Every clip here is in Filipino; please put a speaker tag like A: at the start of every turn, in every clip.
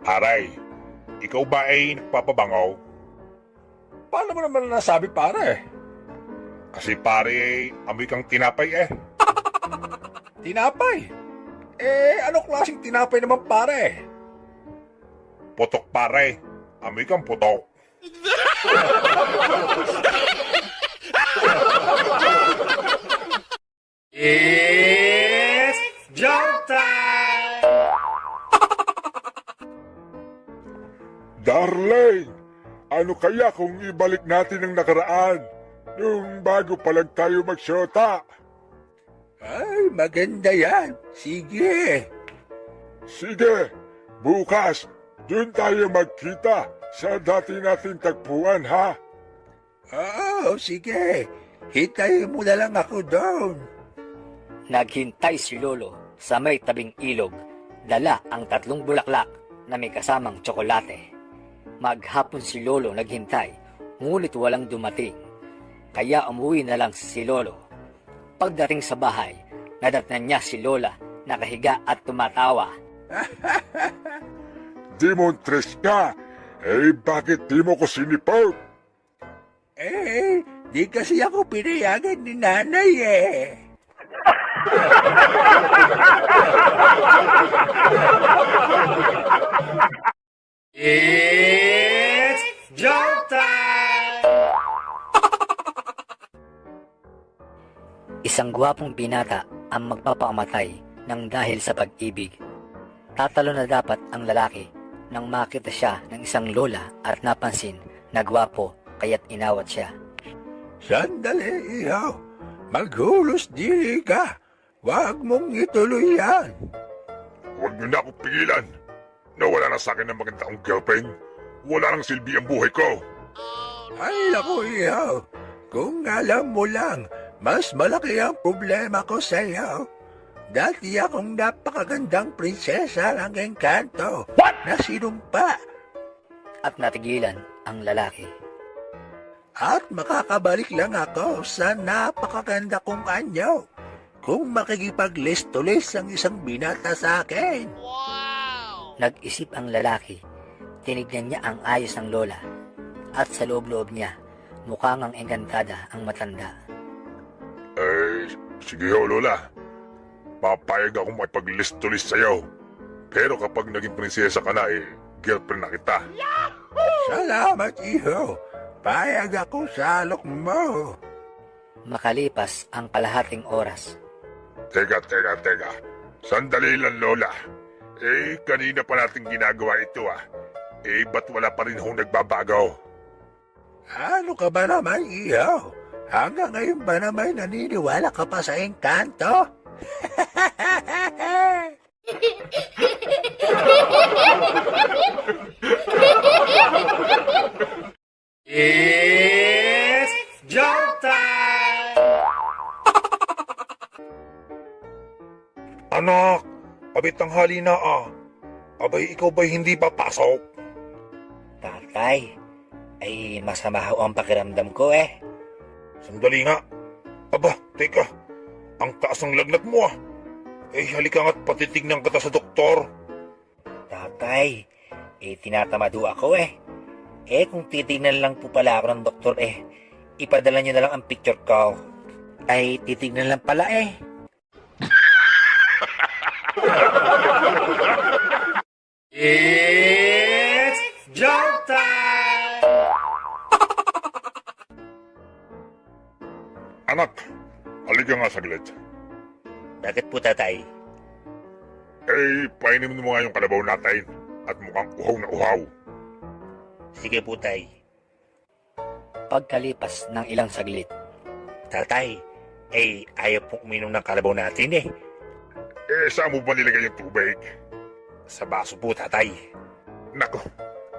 A: Aray, ikaw ba ay nagpapabangaw?
B: Paano mo naman nasabi, pare?
A: Kasi pare, amoy kang tinapay eh.
B: Tinapay? Ano klaseng tinapay naman, pare?
A: Putok pare, amoy kang putok.
B: It's joke time!
A: Darling, ano kaya kung ibalik natin ang nakaraan? Nung bago pa lang tayo magsyota.
B: Ay, maganda yan. Sige.
A: Sige, bukas, dun tayo magkita sa dati nating tagpuan ha.
B: Sige. Hintayin mo na lang ako doon.
C: Naghintay si Lolo sa may tabing ilog, dala ang 3 bulaklak na may kasamang tsokolate. Maghapon si Lolo naghintay, ngunit walang dumating. Kaya umuwi na lang si Lolo. Pagdating sa bahay, nadatnan niya si Lola nakahiga at tumatawa.
A: Demontres ka, bakit di mo ko sinipot?
B: Di kasi ako pinayagan ni nanay eh. It's joke time!
C: Isang gwapong binata ang magpapaamatay ng dahil sa pag-ibig. Tatalo na dapat ang lalaki nang makita siya ng isang lola at napansin na gwapo kaya't inawat siya.
B: Sandali, ihaw. Maghulos diri ka. Huwag mong ituloy yan.
A: Huwag niyo na ako pigilan. Nawala na sa akin ng maganda kong girlfriend. Wala nang silbi ang buhay ko.
B: Ay, naku, ihaw. Kung alam mo lang, mas malaki ang problema ko sa iyo. Dati akong napakagandang prinsesa ng Encanto na sinumpa
C: At natigilan ang lalaki.
B: at makakabalik lang ako sa napakaganda kong anyo kung makikipag-list-to-list ang isang binata sa akin.
C: Nag-isip ang lalaki. Tinignan niya ang ayos ng lola. At sa loob-loob niya, mukhang ang engkantada ang matanda.
A: Sige ho, Lola. Papayag akong makipag-list-to-list sa'yo. Pero kapag naging prinsesa ka na, girlfriend na kita.
B: Salamat, iho. Payag ako sa alok mo.
C: Makalipas ang kalahating oras,
A: Teka. Sandali lang, Lola. Kanina pa natin ginagawa ito ah. Ba't wala pa rin hong nagbabago?
B: Ano ka ba naman, iho? Hanggang ngayon ba naman naniniwala ka pa sa Encanto? It's joke time!
A: Anak, abit tanghali na ah. Abay, ikaw ba'y hindi papasok?
C: tatay, ay masama ho ang pakiramdam ko eh.
A: Sandali nga. Aba, teka. Ang taas ng lagnat mo ah. Halika nga't patitignan kita sa doktor.
C: Tatay, tinatamado ako eh. Kung titignan lang po pala ako ng doktor ipadala niyo na lang ang picture ko. Ay, titignan lang pala
B: It's joke time!
A: Anak, halika nga saglit.
C: Bakit po tatay?
A: Painim mo nga yung kalabaw natin at mukhang uhaw na uhaw.
C: Sige po tay. Pagkalipas ng ilang saglit, tatay, ayaw pong uminom ng kalabaw natin
A: Saan mo ba nilagay yung tubig?
C: Sa baso po tatay.
A: Nako,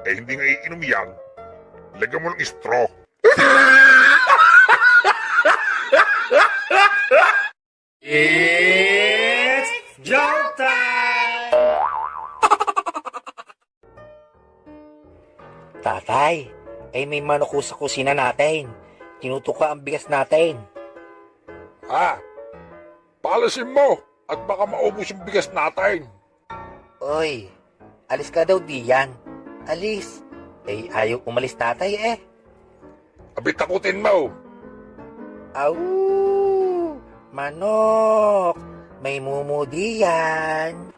A: hindi nga iinom yan. Lagyan mo ng straw.
B: It's joke time!
C: Tatay, may manok sa kusina natin. Tinutuka ang bigas natin.
A: Palasin mo at baka maubos yung bigas natin.
C: Oy,
D: Alis ka daw diyan. Alis. Ayaw umalis tatay eh.
A: Abi takutin mo.
D: Au! Manok! May mumudi yan.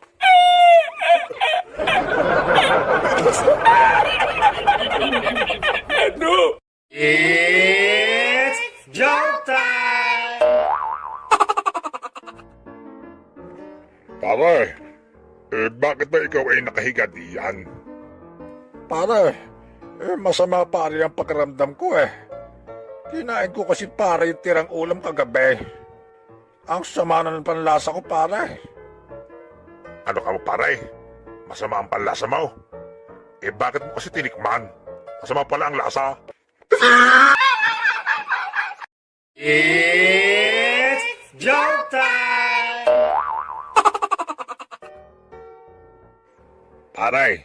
A: Ano?
D: It's joke time!
A: Pare, bakit ba ikaw ay nakahiga diyan?
B: Pare, masama pare ang pakiramdam ko eh. Kinain ko kasi pare yung tirang ulam kagabi. Ang sama na ng panlasa ko pare.
A: Ano ka mo pare? Masama ang panlasa mo? Bakit mo kasi tinikman? Masama pala ang lasa.
D: It's joke time!
A: Pare,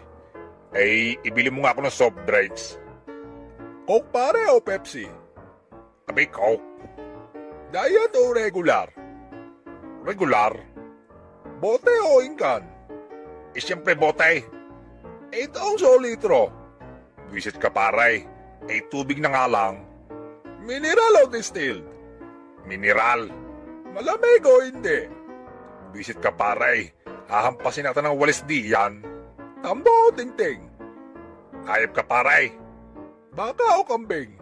A: ibili mo nga ako ng soft drinks.
B: Coke pare o Pepsi?
A: Abi, Coke.
B: Diet o regular?
A: Regular.
B: Bote o ingkan?
A: Siyempre bote.
B: Ito ang solitro.
A: Visit ka pare. Tubig na nga lang.
B: Mineral o distilled?
A: Mineral.
B: Malamig o hindi?
A: Visit ka pare. Hahampasin natin ng walis diyan.
B: Tambo o tingting?
A: Hayop ka pare.
B: Baka o kambing?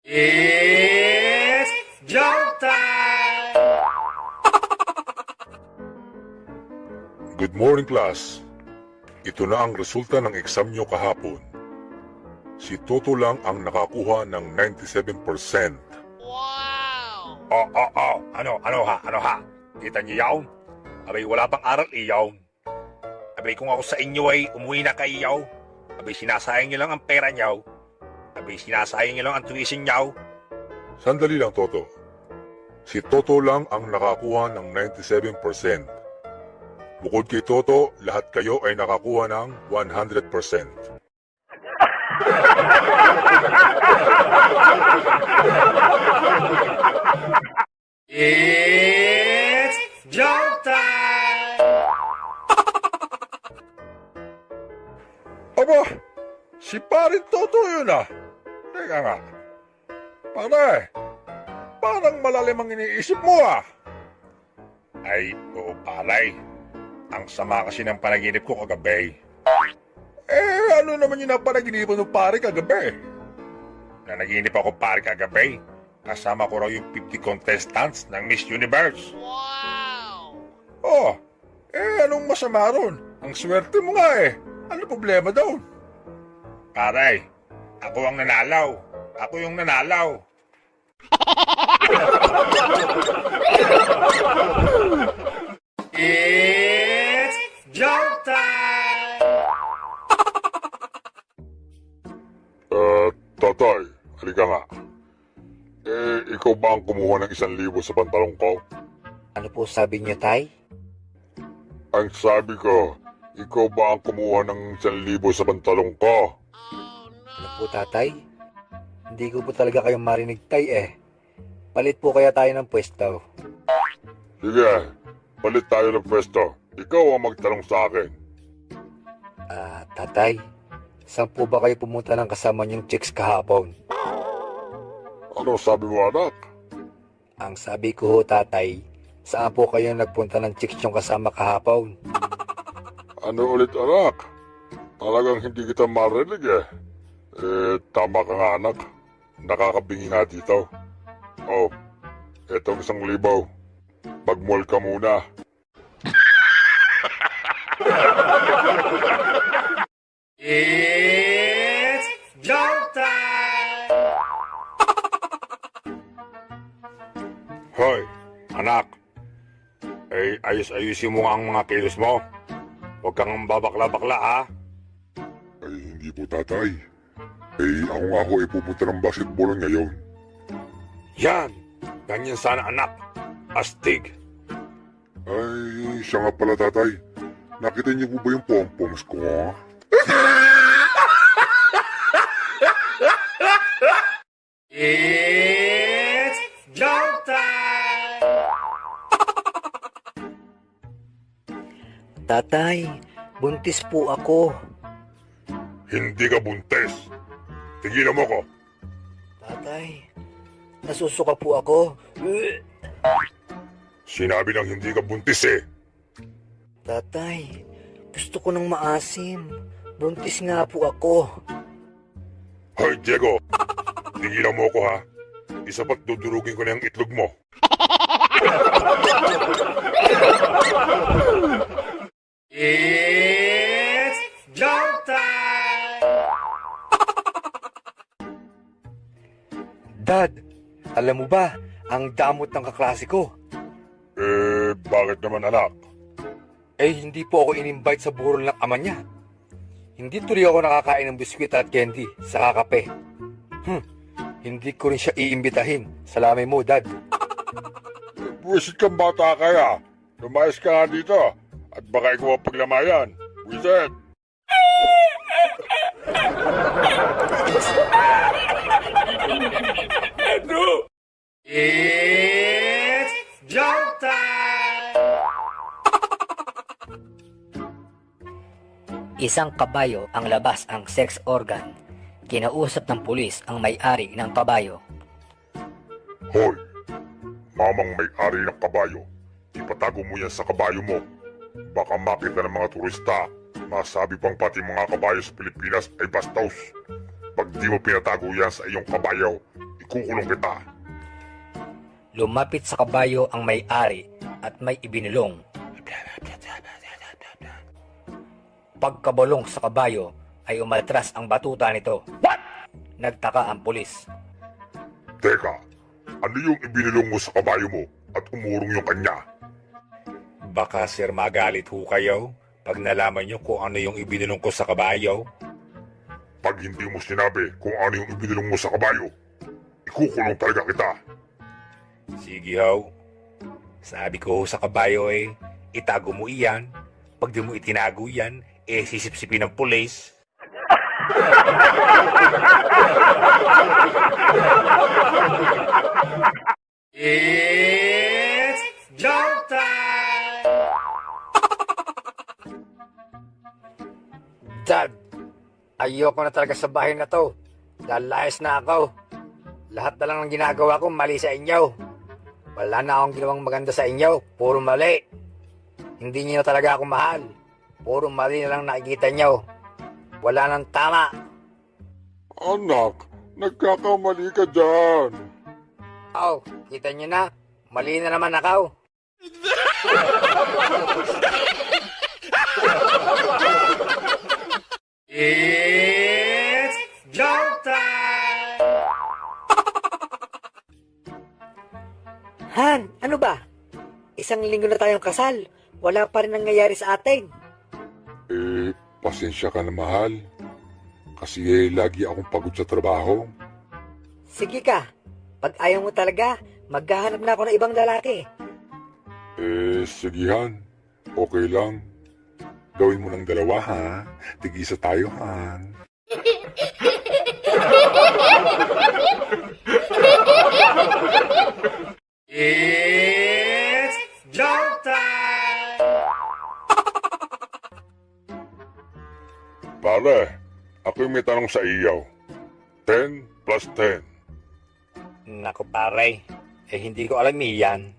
D: It's joke time!
A: Good morning class. Ito na ang resulta ng exam nyo kahapon. Si Toto lang ang nakakuha ng 97%. Ano ha? Kita niyo yaw? Abay, wala pang aral iyaw. Abay, kung ako sa inyo ay umuwi na kayo. Abay, sinasayang niyo lang ang pera niyo. Abay, sinasayang niyo lang ang tuition niyo. Sandali lang, Toto. Si Toto lang ang nakakuha ng 97%. Bukod kay Toto, lahat kayo ay nakakuha ng 100%.
D: It's joke time!
B: Aba, si parin Toto yun ah. Teka nga. Pare, parang malalim ang iniisip mo ah.
A: Ay, oo palay. Ang sama kasi ng panaginip ko kagabi.
B: Ano naman yung napanaginipan ng pare kagabi?
A: Nanaginip ako pare kagabi. Kasama ko raw yung 50 contestants ng Miss Universe.
B: Oh, anong masama ron? Ang swerte mo nga eh. Ano problema daw?
A: Paray, ako ang nanalaw. Ako yung nanalaw.
D: It's joke time!
A: Tatay, halika nga. Ikaw ba ang kumuha ng 1,000 sa pantalong ko?
D: Ano po sabi niyo, Tay?
A: Ang sabi ko, ikaw ba ang kumuha ng 1,000 sa pantalong ko?
D: Ano po, Tatay? Hindi ko po talaga kayong marinig, Tay eh. Palit po kaya tayo ng pwesto.
A: Sige, palit tayo ng pwesto. Ikaw ang magtanong sa akin.
D: Tatay, saan po ba kayo pumunta ng kasama niyong chicks kahapon?
A: Ano sabi mo, anak?
D: Ang sabi ko ho, Tatay, saan po kayo nagpunta ng chicks yung kasama kahapon?
A: Ano ulit, anak? Talagang hindi kita marinig eh. Tama ka nga, anak. Nakakabingi nga dito. Oh, etong 1,000. Mag-mall ka muna.
D: It's joke time!
A: Hoy, anak. Ayos-ayusin mo nga ang mga kilos mo. Huwag kang babakla-bakla, ha?
E: Ay, hindi po tatay. Ako nga ho ay pupunta ng basketball ngayon.
A: Yan! Ganyan sana, anak. Astig.
E: Ay, siya nga pala tatay. Nakita niyo po ba yung pom-poms ko ha?
D: It's joke time! Tatay, buntis po ako.
E: Hindi ka buntis. Tigilan mo ko.
D: Tatay, nasusuka po ako.
E: Sinabi ng hindi ka buntis eh.
D: Tatay, gusto ko ng maasim. Buntis nga po ako.
E: Hoy, Diego. Tigilan mo ko ha. Isa ba't dudurugin ko na yung itlog mo?
A: It's joke time!
D: Dad, alam mo ba, ang damot ng kaklase ko.
E: Bakit naman anak?
D: Hindi po ako in-invite sa burol ng ama niya. Hindi tuloy ako nakakain ng biskwit at candy sa kape. Hindi ko rin siya iimbitahin. Salamin mo, Dad.
E: Buwisit kang bata kaya. Lumayas ka nga dito. At baka ikaw ang paglamayan. Buwisit!
A: It's joke time!
C: Isang kabayo ang labas ang sex organ. Kinausap ng pulis ang may-ari ng kabayo.
E: Hoy! Mamang may-ari ng kabayo. Ipatago mo yan sa kabayo mo. Baka makita ng mga turista. Masabi pang pati mga kabayo sa Pilipinas ay bastos. Pag di mo pinatago yan sa iyong kabayo, ikukulong kita.
C: Lumapit sa kabayo ang may-ari at may ibinulong. Pagkabalong sa kabayo ay umatras ang batuta nito. Nagtaka ang pulis.
E: Teka, ano yung ibinulong mo sa kabayo mo at umurong yung kanya?
A: Baka sir magalit ho kayo pag nalaman nyo kung ano yung ibinulong ko sa kabayo.
E: Pag hindi mo sinabi kung ano yung ibinulong mo sa kabayo, ikukulong talaga kita.
A: Sige ho. Sabi ko ho sa kabayo itago mo iyan. Pag di mo itinago yan, sisipsipin ng pulis. It's joke time!
D: Dad, ayoko na talaga sa bahay na to. Lalayas na ako. Lahat na lang ng ginagawa ko mali sa inyo. Wala na akong ginawang maganda sa inyo. Puro mali. Hindi niyo na talaga ako mahal. Puro mali na lang nakikita niyo. Wala nang tama.
E: Anak, nagkakamali ka dyan.
D: Kita niyo na. Mali na naman ako.
A: It's joke time!
F: Han, ano ba? Isang linggo na tayong kasal. Wala pa rin nangyayari sa atin.
E: Pasensya ka na mahal. Kasi lagi akong pagod sa trabaho.
F: Sige ka. Pag ayaw mo talaga, maghahanap na ako ng ibang lalaki.
E: Sigihan. Okay lang. Gawin mo ng dalawa, ha? Tig-isa tayo, ha?
A: It's joke time!
E: Pare, ako'y may tanong sa iyo. 10 plus 10.
A: Naku pare, hindi ko alam iyan.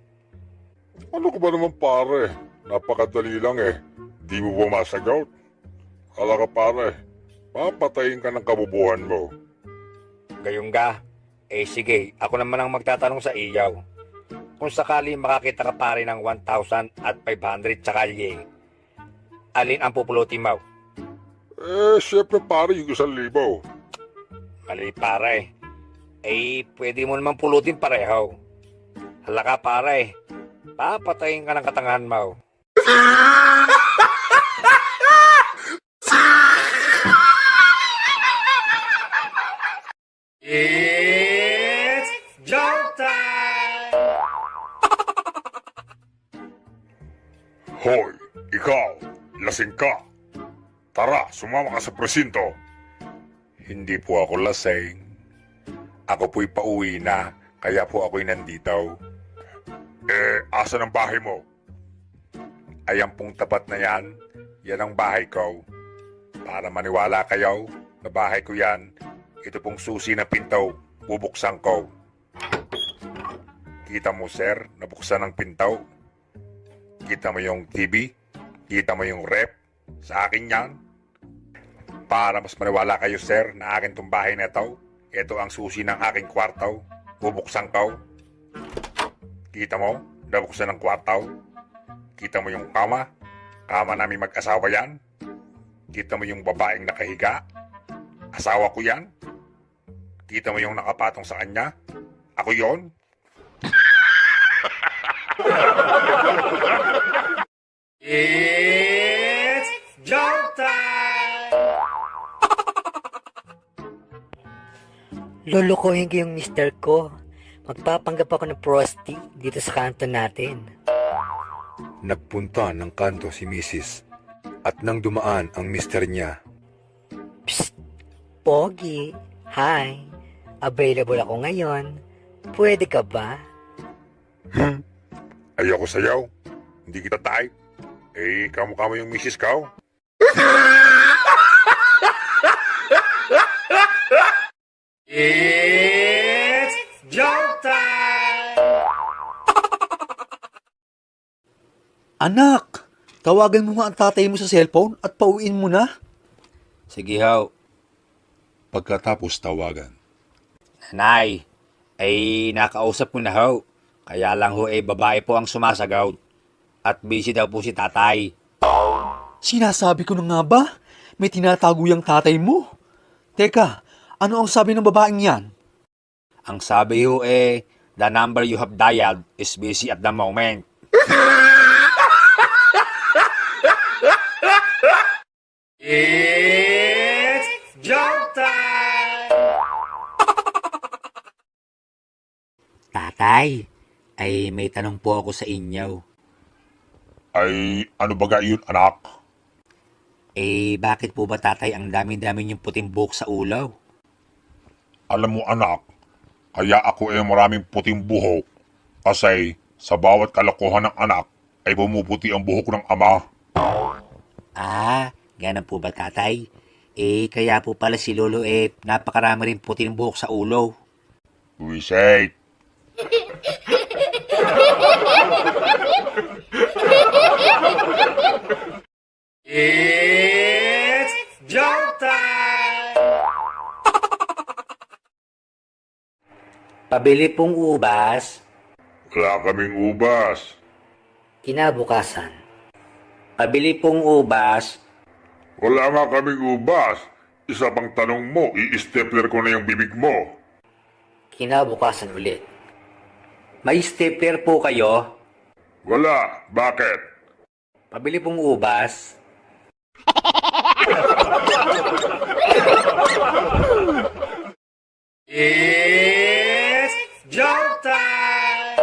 E: Ano ka ba naman pare? Napakadali lang eh. Di mo ba masagot? Kala ka pare, papatayin ka ng kabubuhan mo.
A: Gayong ga, sige, ako naman ang magtatanong sa iyaw. Kung sakali makakita ka pare ng 1,500 tsaka alin ang pupulutin mo?
E: Syempre pare yung 1,000.
A: Mali pare, pwede mo naman pulutin pareho. Hala ka pare, papatayin ka ng katangahan mo. It's joke time!
E: Hoy, ikaw, lasing ka. Tara, sumama ka sa presinto.
A: Hindi po ako lasing. Ako po'y pauwi na, kaya po ako'y nandito.
E: Asan ang bahay mo?
A: Ayan pong tapat na yan, yan ang bahay ko. Para maniwala kayo na bahay ko yan, ito pong susi ng pinto, bubuksan ko. Kita mo sir, nabuksan ang pinto. Kita mo yung TV, kita mo yung rep, sa akin yan. Para mas maniwala kayo sir na akin tong bahay na ito, ito ang susi ng aking kwarto, bubuksan ko. Kita mo, nabuksan ang kwarto. Kita mo yung kama, kama namin mag-asawa yan. Kita mo yung babaeng nakahiga, asawa ko yan. Kita mo yung nakapatong sa kanya, ako yon.
D: It's joke time!
F: Lulukuhin ko yung mister ko. Magpapanggap ako ng prosti dito sa kanto natin.
G: Nagpunta ng kanto si Mrs. at nang dumaan ang mister niya.
F: Psst! Pogi! Hi! Available ako ngayon. Pwede ka ba?
A: Ayoko sayaw, hindi kita type. Kamukha mo yung misis ko.
D: It's joke time!
H: Anak, tawagan mo nga ang tatay mo sa cellphone at pauwiin mo na.
D: Sige ho.
G: Pagkatapos tawagan,
D: Nanay, nakausap ko na ho. Kaya lang ho babae po ang sumasagot. At busy daw po si tatay.
H: Sinasabi ko na nga ba? May tinatago yung tatay mo. Teka, ano ang sabi ng babaeng yan?
D: Ang sabi ho the number you have dialed is busy at the moment. It's joke time!
C: Tatay, may tanong po ako sa inyo.
A: Ano ba yun anak?
C: Bakit po ba tatay ang dami-dami niyong puting buhok sa ulaw?
A: Alam mo anak, kaya ako maraming puting buhok. Kasi sa bawat kalokohan ng anak ay bumuputi ang buhok ng ama.
C: Ganun po ba tatay? Kaya po pala si Lolo napakarami rin puting buhok sa ulo.
A: Wisit.
D: It's joke time!
C: Pabili pong ubas.
E: Wala kaming ubas.
C: Kinabukasan. Pabili pong ubas.
E: Wala nga kaming ubas. Isa pang tanong mo, i-stapler ko na yung bibig mo.
C: Kinabukasan ulit. May stapler po kayo?
E: Wala. Bakit?
C: Pabili pong ubas.
D: It's joke time!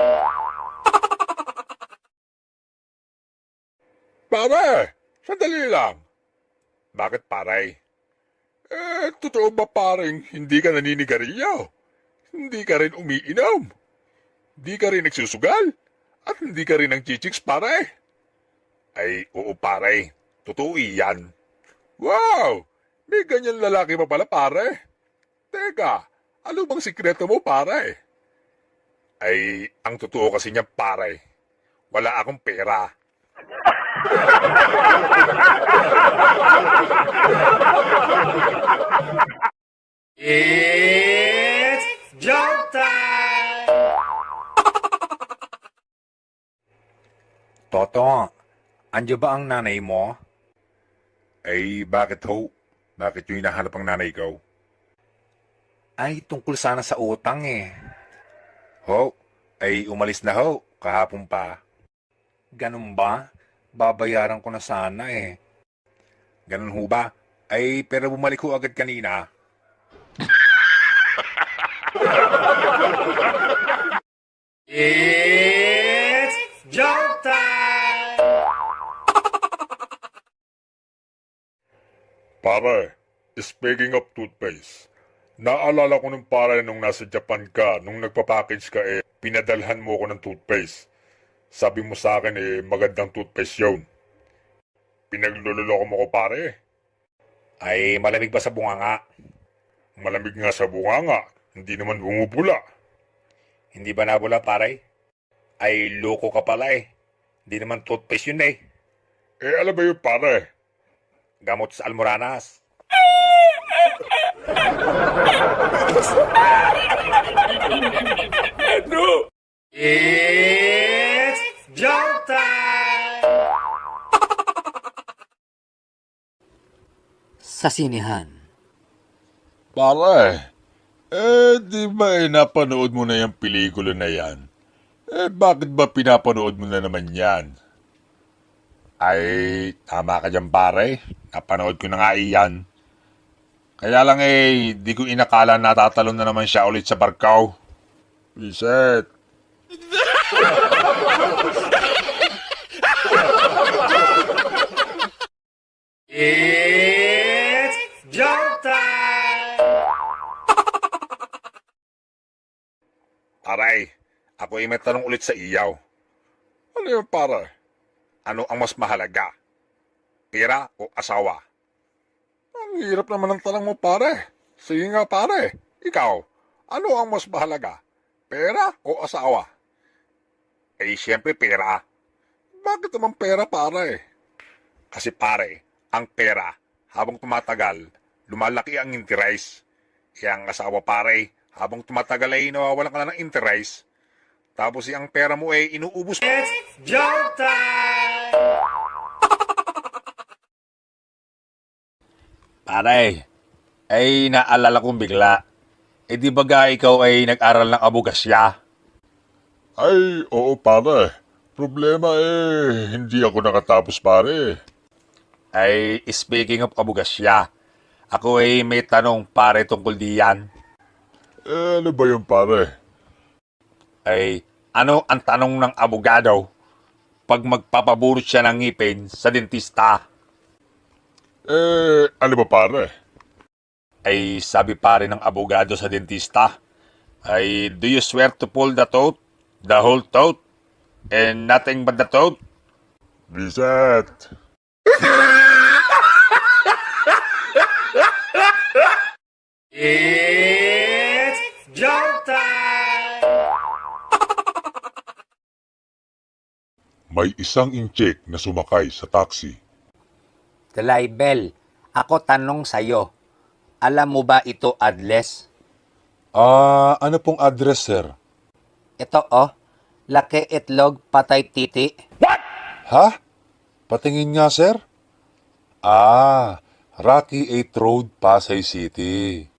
A: Pare, sandali lang. Bakit pare? Totoo ba pareng hindi ka naninigarilyo? Hindi ka rin umiinom? Hindi ka rin nagsusugal? At hindi ka rin nagchichiks pare? Oo pare, totoo iyan. Wow! May ganyan lalaki pa pala pare. Teka, ano bang sikreto mo pare? Ang totoo kasi niya pare, wala akong pera.
D: It's joke time!
G: Toto, andyo ba ang nanay mo?
A: Bakit ho? Bakit yung hinahanap ang nanay ko?
G: Tungkol sana sa utang
A: Ho? Umalis na ho, kahapon pa.
G: Ganun ba? Babayaran ko na sana
A: Ganun ho ba? Pero bumalik ho agad kanina.
D: It's joke time!
A: Pare, speaking of toothpaste, naalala ko nung pare nung nasa Japan ka, nung nagpapackage ka pinadalhan mo ko ng toothpaste. Sabi mo sa akin magandang toothpaste yun.
E: Pinagluloloko mo ko pare.
A: Ay malamig ba sa bunganga?
E: Malamig nga sa bunganga, hindi naman bumubula.
A: Hindi ba nabula pare? Ay loko ka pala eh. Hindi naman toothpaste yun eh.
E: Eh alam ba yun pare?
A: Gamot sa almoranas.
C: Sa sinihan.
E: Pare, di ba napanood mo na yung pelikula na yan? Bakit ba pinapanood mo na naman yan? Ay, tama ka dyan pare. Napanood ko na nga iyan. Kaya lang di ko inakala natatalon na naman siya ulit sa barkaw. Reset.
A: Aray, ako ay may tanong ulit sa iyaw.
E: Ano yun pare?
A: Ano ang mas mahalaga? Pera o asawa?
E: Ang hirap naman ng tanong mo pare. Sige nga pare, ikaw, ano ang mas mahalaga? Pera o asawa?
A: Eh siyempre pera.
E: Bakit naman pera pare?
A: Kasi pare, ang pera, habang tumatagal, lumalaki ang interest. Kaya ang asawa pare, habang tumatagal ay nawawalan ka na ng interest. Tapos ang pera mo ay inuubos.
E: Pare, ay naalala kong bigla. Di ba ikaw ay nag-aral ng abogasya? Ay, oo pare. Problema hindi ako nakatapos pare. Ay, speaking of abogasya, ako ay may tanong pare tungkol diyan. Ano ba yun pare? Ay, ano ang tanong ng abogado pag magpapaburot siya ng ngipin sa dentista? Ano ba pare? Ay, sabi pare ng abogado sa dentista, ay, do you swear to pull the tooth, the whole tooth, and nothing but the tooth? Reset. May isang incheck na sumakay sa taxi.
D: Dalaybel, ako tanong sa'yo. Alam mo ba ito address?
G: Ano pong address, sir?
D: Ito laki itlog patay titi.
G: Ha? Patingin nga, sir? Rocky 8 Road, Pasay City.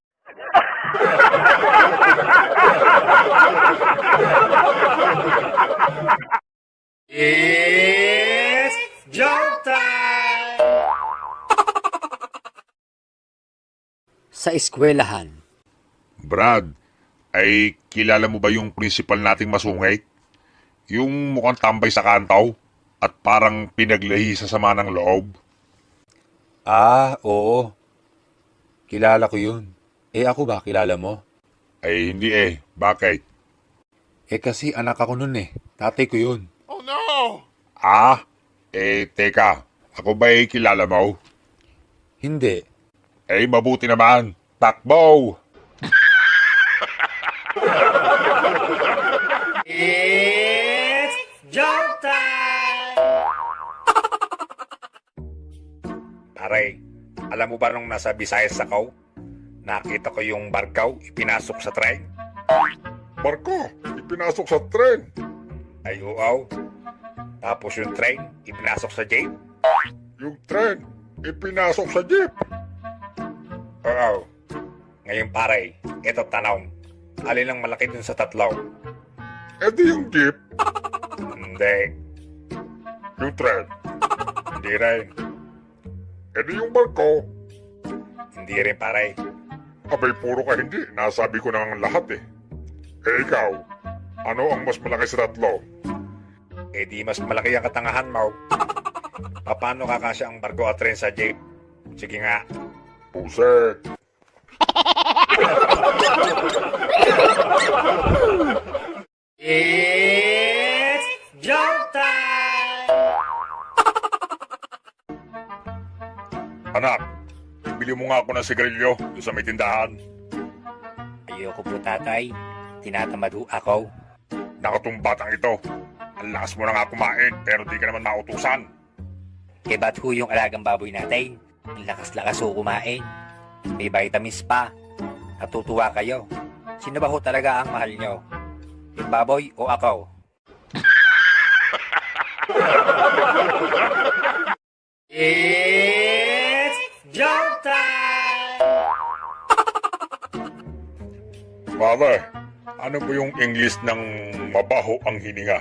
C: Sa eskwelahan.
E: Brad, ay kilala mo ba yung principal nating masungay? Yung mukhang tambay sa kantaw at parang pinaglahi sa sama ng loob.
G: Oo. Kilala ko yun. Ako ba, kilala mo?
E: Ay hindi bakit?
G: Kasi anak ako nun Tatay ko yun.
E: Teka, ako ba kilala mo?
G: Hindi.
E: Mabuti naman. Takbo!
A: Pare, alam mo ba nung nasa Visayas ako? Nakita ko yung barkaw ipinasok sa tren.
E: Barko, ipinasok sa tren.
A: Ay oo. Tapos yung train ipinasok sa jeep.
E: Yung tren, ipinasok sa jeep.
A: Oo. Ngayon pare, eto tanong. Alin ang malaki dun sa tatlo?
E: Di yung jeep,
A: Hindi.
E: yung tren.
A: Hindi rin.
E: Di yung barko.
A: Hindi rin pare.
E: Abay, puro ka hindi. Nasabi ko na ang lahat ikaw, ano ang mas malaki sa tatlo?
A: Di mas malaki ang katangahan mo. Paano kakasya ang barko at tren sa jeep? Sige nga.
E: Puset. bili mo nga ako ng sigarilyo doon sa may tindahan.
A: Ayoko po, tatay. Tinatamad ho ako.
E: Nakatong ito. Ang lakas mo na nga kumain pero di ka naman mautusan.
A: Eh, ba't ho yung alagang baboy natin? Ang lakas-lakas ho kumain. May vitamins pa. Natutuwa kayo. Sino ba ho talaga ang mahal nyo? Yung baboy o ako? It's jump time!
E: Pare, ano ba yung English ng mabaho ang hininga?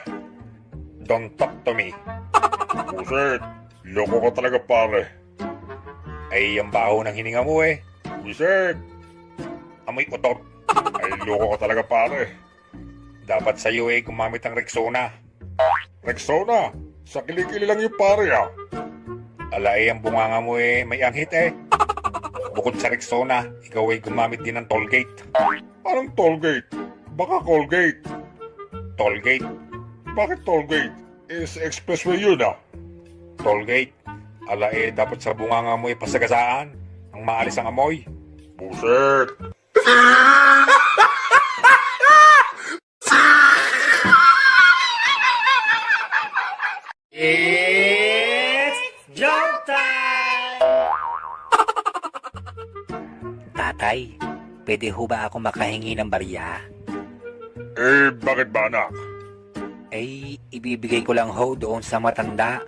A: Don't talk to me.
E: Buset, loko ka talaga pare.
A: Ay, ang baho ng hininga mo eh.
E: Buset,
A: Amoy utot.
E: ay loko ka talaga pare.
A: Dapat sa'yo eh gumamit ng Rexona.
E: Rexona, sa kilikili lang yung pare ah.
A: Ala eh, ang bunganga mo eh may anghit eh. Bukod sa Rexona, ikaw ay gumamit din ng Tollgate.
E: Anong tollgate? Baka Colgate.
A: Tollgate?
E: Bakit tollgate? Eh, sa expressway yun ah.
A: Tollgate? Ala eh, dapat sa bunganga mo eh pasagasaan. Ang maalis ang amoy.
E: Buset,
A: It's jump time! Tatay, pwede ho ba ako makahingi ng barya?
E: eh bakit ba anak?
A: Ay, ibibigay ko lang ho doon sa matanda.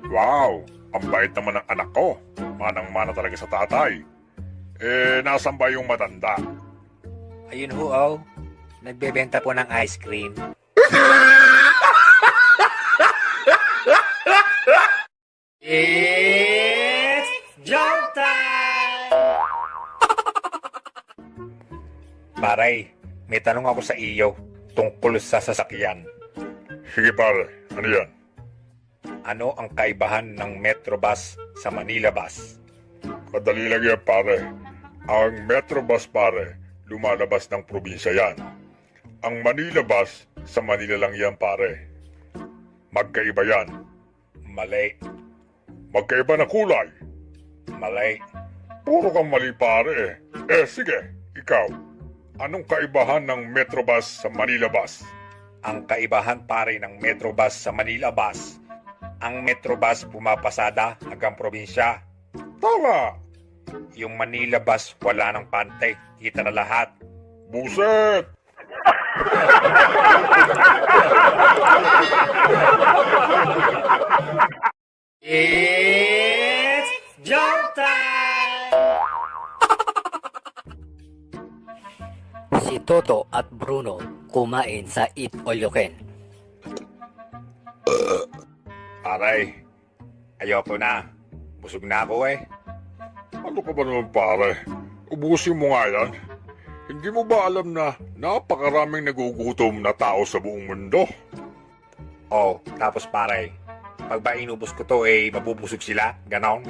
E: Wow, ang bait naman ng anak ko. Manang-mana talaga sa tatay. Eh, nasan ba yung matanda?
A: Ayun ho, oh. Nagbebenta po ng ice cream. It's jump time! Paray, may tanong ako sa iyo tungkol sa sasakyan.
E: Sige pare, ano yan?
A: Ano ang kaibahan ng Metrobus sa Manila Bus?
E: Kadali lang yan pare. Ang Metrobus pare, lumalabas ng probinsya yan. Ang Manila Bus, sa Manila lang yan pare. Magkaiba yan.
A: Mali,
E: Magkaiba na kulay.
A: mali.
E: Puro kang mali pare. Eh sige, ikaw. Anong kaibahan ng Metrobus sa Manila Bus?
A: Ang kaibahan pare ng Metrobus sa Manila Bus, ang Metrobus pumapasada hanggang probinsya.
E: Tama!
A: Yung Manila Bus wala ng pante, kita na lahat.
E: Buset!
A: It's jump time!
C: Si Toto at Bruno kumain sa Eat All You Can.
A: Aray, ayoko na. Busog na ako eh.
E: Ano ka ba naman pare? Ubusin mo nga yan. Hindi mo ba alam na napakaraming nagugutom na tao sa buong mundo?
A: Oh, tapos pare, pag ba inubos ko to eh, mabubusog sila? Ganon?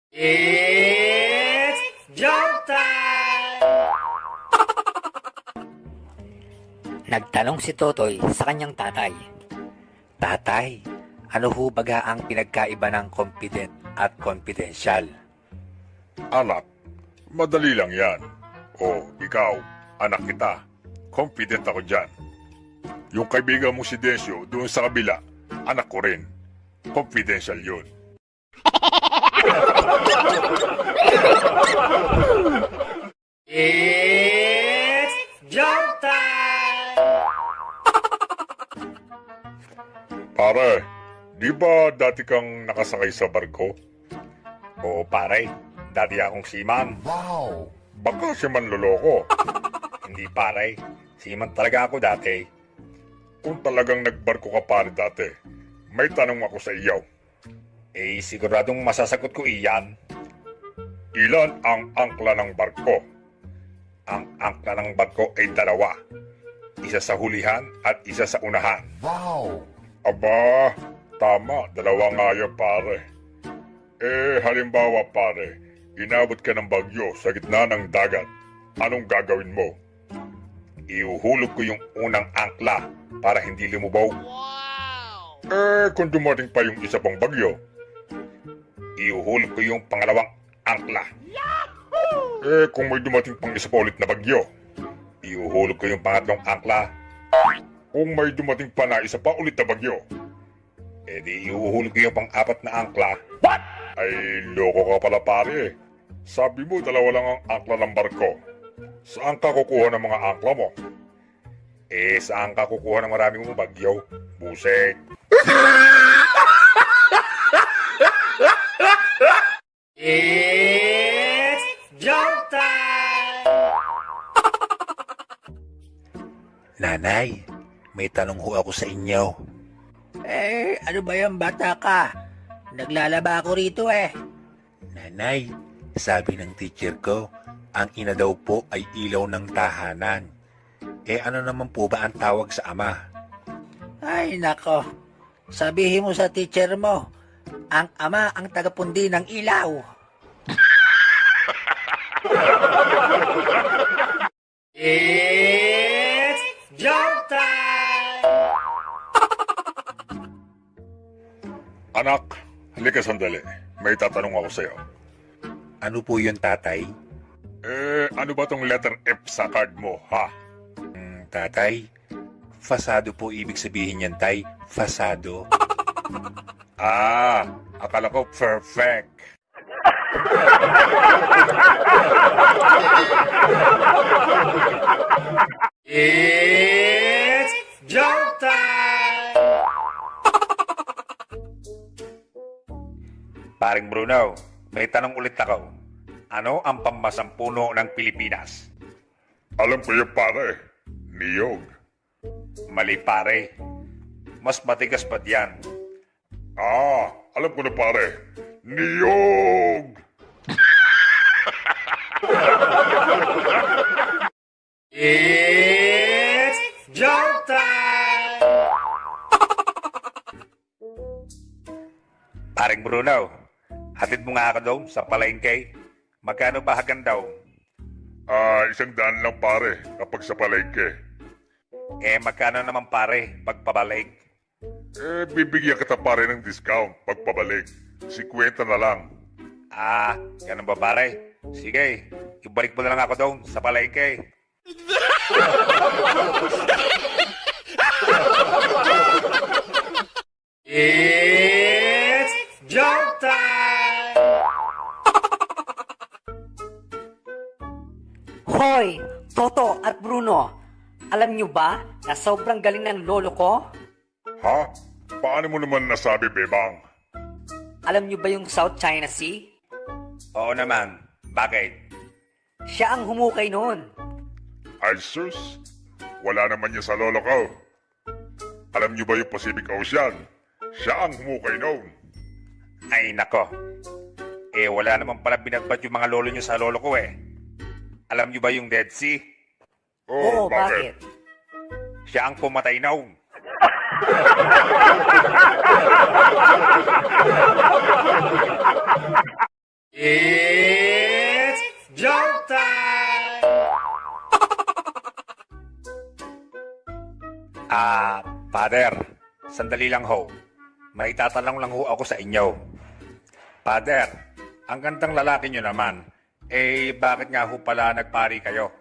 A: It's jump time!
C: Nagtanong si Totoy sa kanyang tatay.
A: Tatay, ano ho baga ang pinagkaiba ng confident at confidential?
E: Anak, madali lang yan. O, ikaw, anak kita. Confident ako dyan. Yung kaibigan mo si Desio doon sa kabila, anak ko rin. Confidential yun.
A: It's jump time!
E: Pare, di ba dati kang nakasakay sa barko?
A: Oo pare, dati akong seaman.
E: Wow! Baka siya manloloko.
A: Hindi pare, seaman talaga ako dati.
E: Kung talagang nagbarko ka pare dati, may tanong ako sa iyo.
A: Eh siguradong masasagot ko iyan.
E: Ilan ang angkla ng barko?
A: Ang angkla ng barko ay dalawa. Isa sa hulihan at isa sa unahan.
E: Aba, tama, dalawa nga yan pare. Eh, halimbawa pare, inabot ka ng bagyo sa gitna ng dagat. Anong gagawin mo?
A: Ihuhulog ko yung unang angkla para hindi lumubog.
E: Kung dumating pa yung isa pang bagyo,
A: Iuhulog ko yung pangalawang angkla.
E: kung may dumating pang isa pa ulit na bagyo,
A: Iuhulog ko yung pangatlong angkla.
E: kung may dumating pa na isa pa ulit na bagyo,
A: Di iuhulog ko yung pang-apat na angkla.
E: ay loko ka pala pare. Sabi mo dalawa lang ang angkla ng barko. Saan ka kukuha ng mga angkla mo?
A: Saan ka kukuha ng maraming mga bagyo? Busek.
D: It's joke time!
B: Nanay, may tanong ho ako sa inyo.
F: Ano ba yan, bata ka? Naglalaba ako rito eh.
B: Nanay, sabi ng teacher ko, ang ina daw po ay ilaw ng tahanan. Ano naman po ba ang tawag sa ama?
F: Ay, nako. Sabihin mo sa teacher mo, ang ama ang tagapundi ng ilaw.
D: It's joke time!
E: Anak, halika sandali. May tatanong ako sa'yo.
B: Ano po yun, tatay?
E: Ano ba tong letter F sa card mo, ha?
B: Tatay, fasado po ibig sabihin yan, tay. Fasado.
E: Akala ko perfect.
D: It's joke time!
A: Paring Bruno, may tanong ulit ako. Ano ang pammasang puno ng Pilipinas?
E: Alam ko yan pare. Niyog.
A: Mali pare. Mas matigas pa diyan.
E: Alam ko na pare. Niyog!
D: It's joke time!
A: Paring Bruno, hatid mo nga ako doon sa palengke. Magkano ba hagan daw?
E: 100 lang pare kapag sa palengke.
A: Magkano naman pare pagpabalik?
E: Bibigyan kita pare ng discount pagpabalik. 50 na lang.
A: Ganun ba pare? Sige, ibalik mo na lang ako doon sa palengke.
D: It's joke time!
F: Hoy, Toto at Bruno, alam nyo ba na sobrang galing ng lolo ko?
E: Ha? Paano mo naman nasabi, Bebang?
F: Alam nyo ba yung South China Sea?
A: Oo naman. Bakit?
F: Siya ang humukay noon.
E: Ay sus, wala naman niya sa lolo ko. Alam niyo ba yung Pacific Ocean? Siya ang humukay noon.
A: Ay nako. Wala naman pala binagbat yung mga lolo nyo sa lolo ko eh. Alam nyo ba yung Dead Sea?
F: Oo, bakit?
A: Siya ang pumatay noon.
D: It's joke time!
A: Father, sandali lang ho. May tatanong lang ho ako sa inyo. Father, ang gandang lalaki nyo naman, bakit nga ho pala nagpari kayo?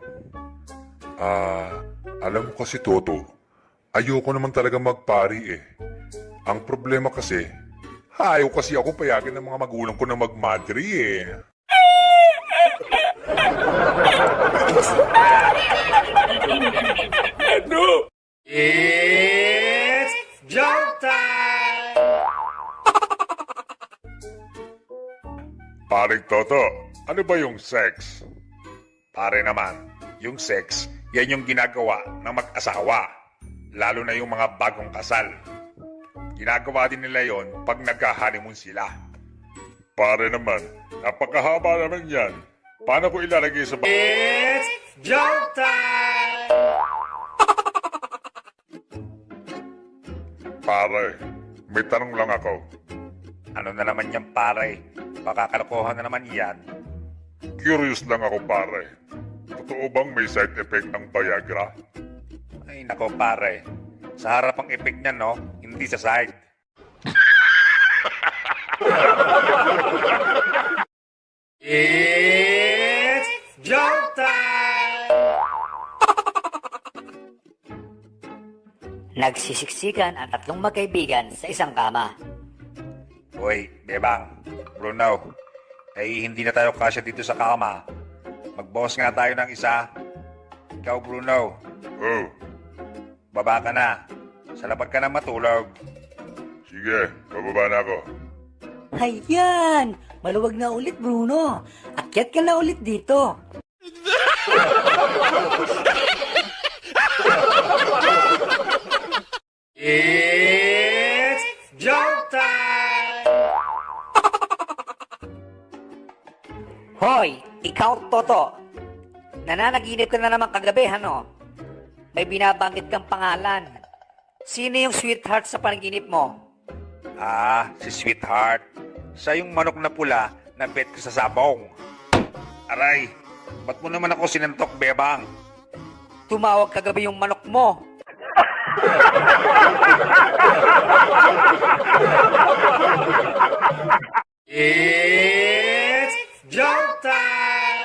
E: Alam mo kasi Toto, ayoko naman talaga magpari eh. Ang problema kasi, ayaw kasi ako payagan ng mga magulang ko na magmadri eh.
D: It's joke time!
E: Paring Toto, ano ba yung sex?
A: Pare naman, yung sex, yan yung ginagawa ng mag-asawa. Lalo na yung mga bagong kasal. Ginagawa din nila yon pag nagka-honeymoon sila.
E: Pare naman, napakahaba naman yan. Paano ko ilalagay sa
D: It's joke time!
E: Pare, may tanong lang ako.
A: Ano na naman yan pare? Baka kalokohan na naman yan.
E: Curious lang ako pare. Totoo bang may side effect ng Viagra?
A: Ay nako pare. Sa harap ang effect niyan no, hindi sa side.
D: It's joke time!
C: Nagsisiksikan ang tatlong magkaibigan sa isang kama.
A: Hoy, Bebang, Bruno, hindi na tayo kasya dito sa kama. Magbawas nga tayo ng isa. Ikaw, Bruno,
E: Oh,
A: baba ka na. Sa labag ka na matulog.
E: sige, bababa na ako.
F: Ayan! Maluwag na ulit, Bruno. Akyat ka na ulit dito.
D: It's joke time!
C: Hoy, ikaw, Toto. Nananaginip ka na naman kagabi, ano? May binabanggit kang pangalan. Sino yung sweetheart sa panaginip mo?
A: Ah, si Sweetheart. Siya yung manok na pula na bet ko sa sabong. Aray, ba't mo naman ako sinantok, Bebang?
C: Tumawag kagabi yung manok mo.
D: It's joke time!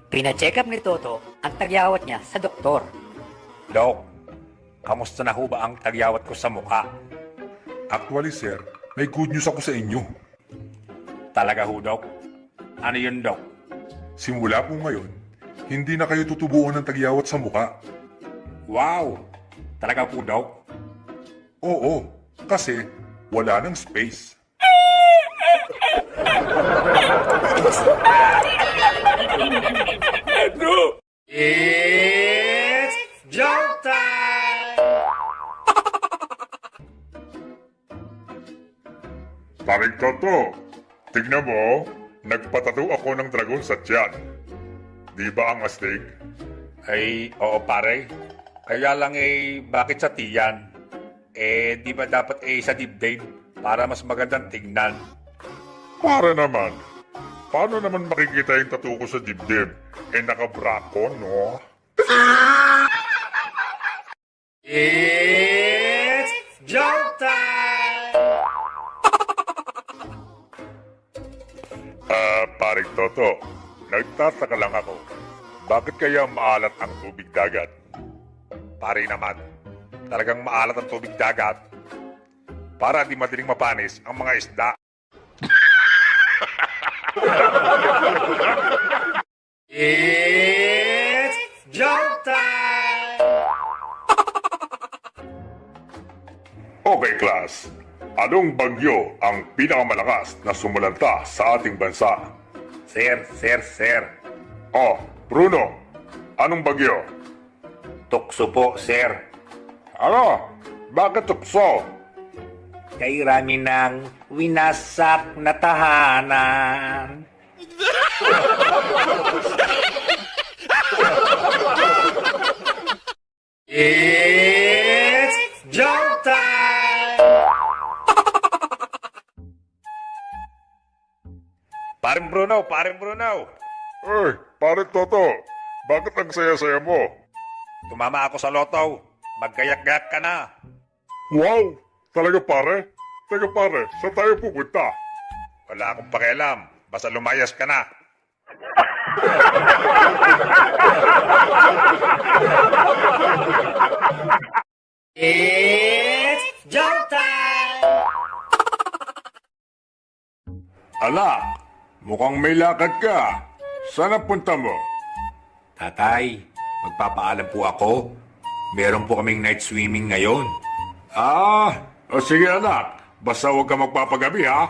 C: Pina-check up ni Toto ang tagyawat niya sa doktor.
A: Dok, kamusta na ho ba ang tagyawat ko sa mukha?
E: Actually, sir, may good news ako sa inyo.
A: Talaga ho, Dok? Ano yun, Dok?
E: Simula po ngayon, hindi na kayo tutubuan ng tagyawat sa muka.
A: Wow! Talaga po, Dok?
E: Oo, kasi wala ng space.
D: It's joke time!
E: Paring Toto, tignan mo, nagpatato ako ng dragon sa tiyan. Di ba ang astig?
A: Ay, oo pare. Kaya lang bakit sa tiyan? Di ba dapat sa dibdib para mas magandang tignan?
E: Para naman. Paano naman makikita yung tattoo ko sa dibdib? Nakabra ko, no?
D: It's joke time!
E: Paring Toto, nagtataka lang ako. Bakit kaya maalat ang tubig dagat?
A: Pare naman, talagang maalat ang tubig dagat para di madaling mapanis ang mga isda.
D: It's joke time!
E: Okay, class. Anong bagyo ang pinakamalakas na sumulanta sa ating bansa?
A: Sir.
E: Oh, Bruno, anong bagyo?
A: Tukso po, sir.
E: Ano? Bakit tukso?
A: Kay rami ng winasak na tahanan.
D: It's joke time!
A: Paring Bruno.
E: Uy, paring Toto, bakit ang saya-saya mo?
A: Tumama ako sa loto. Maggayak-gayak ka na.
E: Wow! Talaga pare? Teka pare, saan tayo pupunta?
A: Wala akong pakialam. Basta lumayas ka na.
D: It's joke time!
E: Anak, mukhang may lakad ka. Saan ang punta mo?
A: Tatay, magpapaalam po ako. Meron po kaming night swimming ngayon.
E: O sige anak, basta huwag ka magpapagabi ha.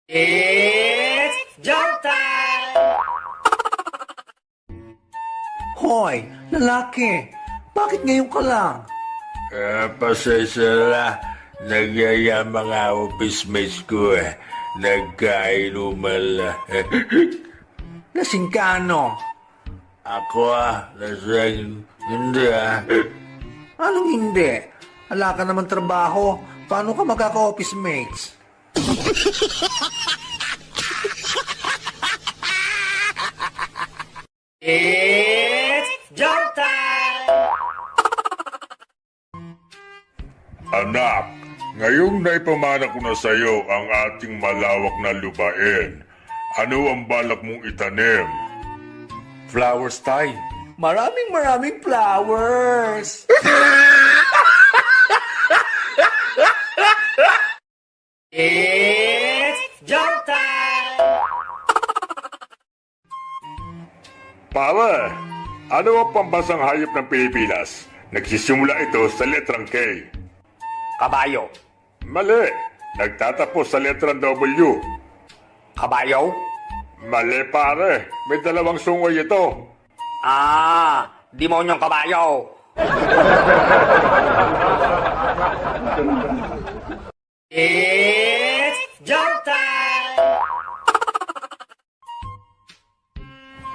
D: It's joke time!
F: Hoy, lalaki. Bakit ngayon ka lang?
B: Pasensya na. Nagyaya mga office mates ko Nagkainuman lang.
F: Lasing ka ano?
B: Ako lasing. Hindi
F: Anong hindi? Wala ka naman trabaho. Paano ka magkaka-office mates?
D: It's joke time!
E: Anak, ngayong naipamana ko na sa'yo ang ating malawak na lupain. Ano ang balak mong itanim?
G: Flowers, Tay.
H: Maraming flowers!
E: Pare, ano ang pambasang hayop ng Pilipinas? Nagsisimula ito sa letrang K.
D: Kabayo.
E: Mali. Nagtatapos sa letrang W.
D: Kabayo?
E: Mali pare. May dalawang sungay ito.
D: Demonyong kabayo.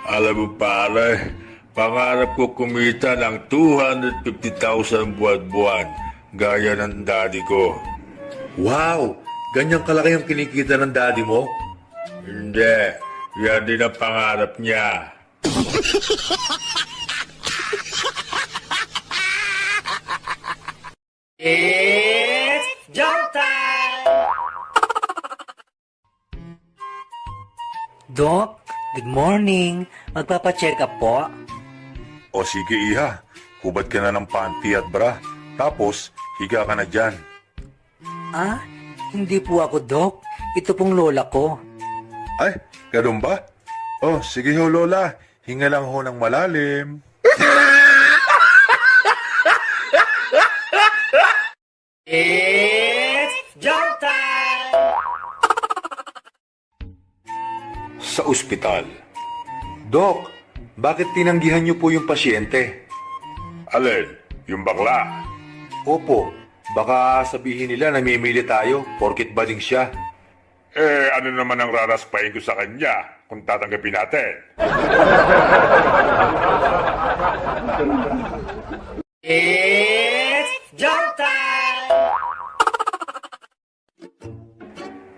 E: Alam mo pare, pangarap ko kumita ng 250,000 buwan-buwan. Gaya ng daddy ko.
B: Wow! Ganyang kalaki ang kinikita ng daddy mo?
E: Hindi. Yan din ang pangarap niya.
F: Doc, good morning. Magpapacheck up po.
E: O sige iha, hubad ka na ng panty at bra. Tapos, higa ka na dyan.
F: Ah, hindi po ako, Doc. Ito pong lola ko.
E: Ay, ganun ba? Oh, sige ho lola. Hinga lang ho ng malalim.
G: Sa ospital. Dok, bakit tinanggihan niyo po yung pasyente?
E: Alin, yung bakla.
G: Opo, baka sabihin nila na namimili tayo porkit bading siya.
E: Ano naman ang raraspain ko sa kanya kung tatanggapin natin?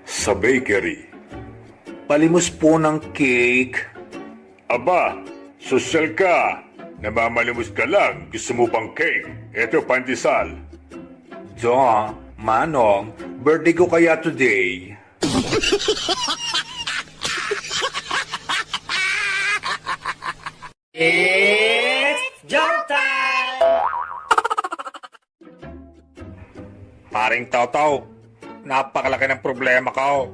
E: Sa bakery.
G: Palimos po ng cake.
E: Aba, sosyal ka. Namamalimos ka lang. Gusto mo pang cake. Eto, pandesal.
G: Dong, Manong, birthday ko kaya today.
A: Paring Tawtaw, napakalaki ng problema ka.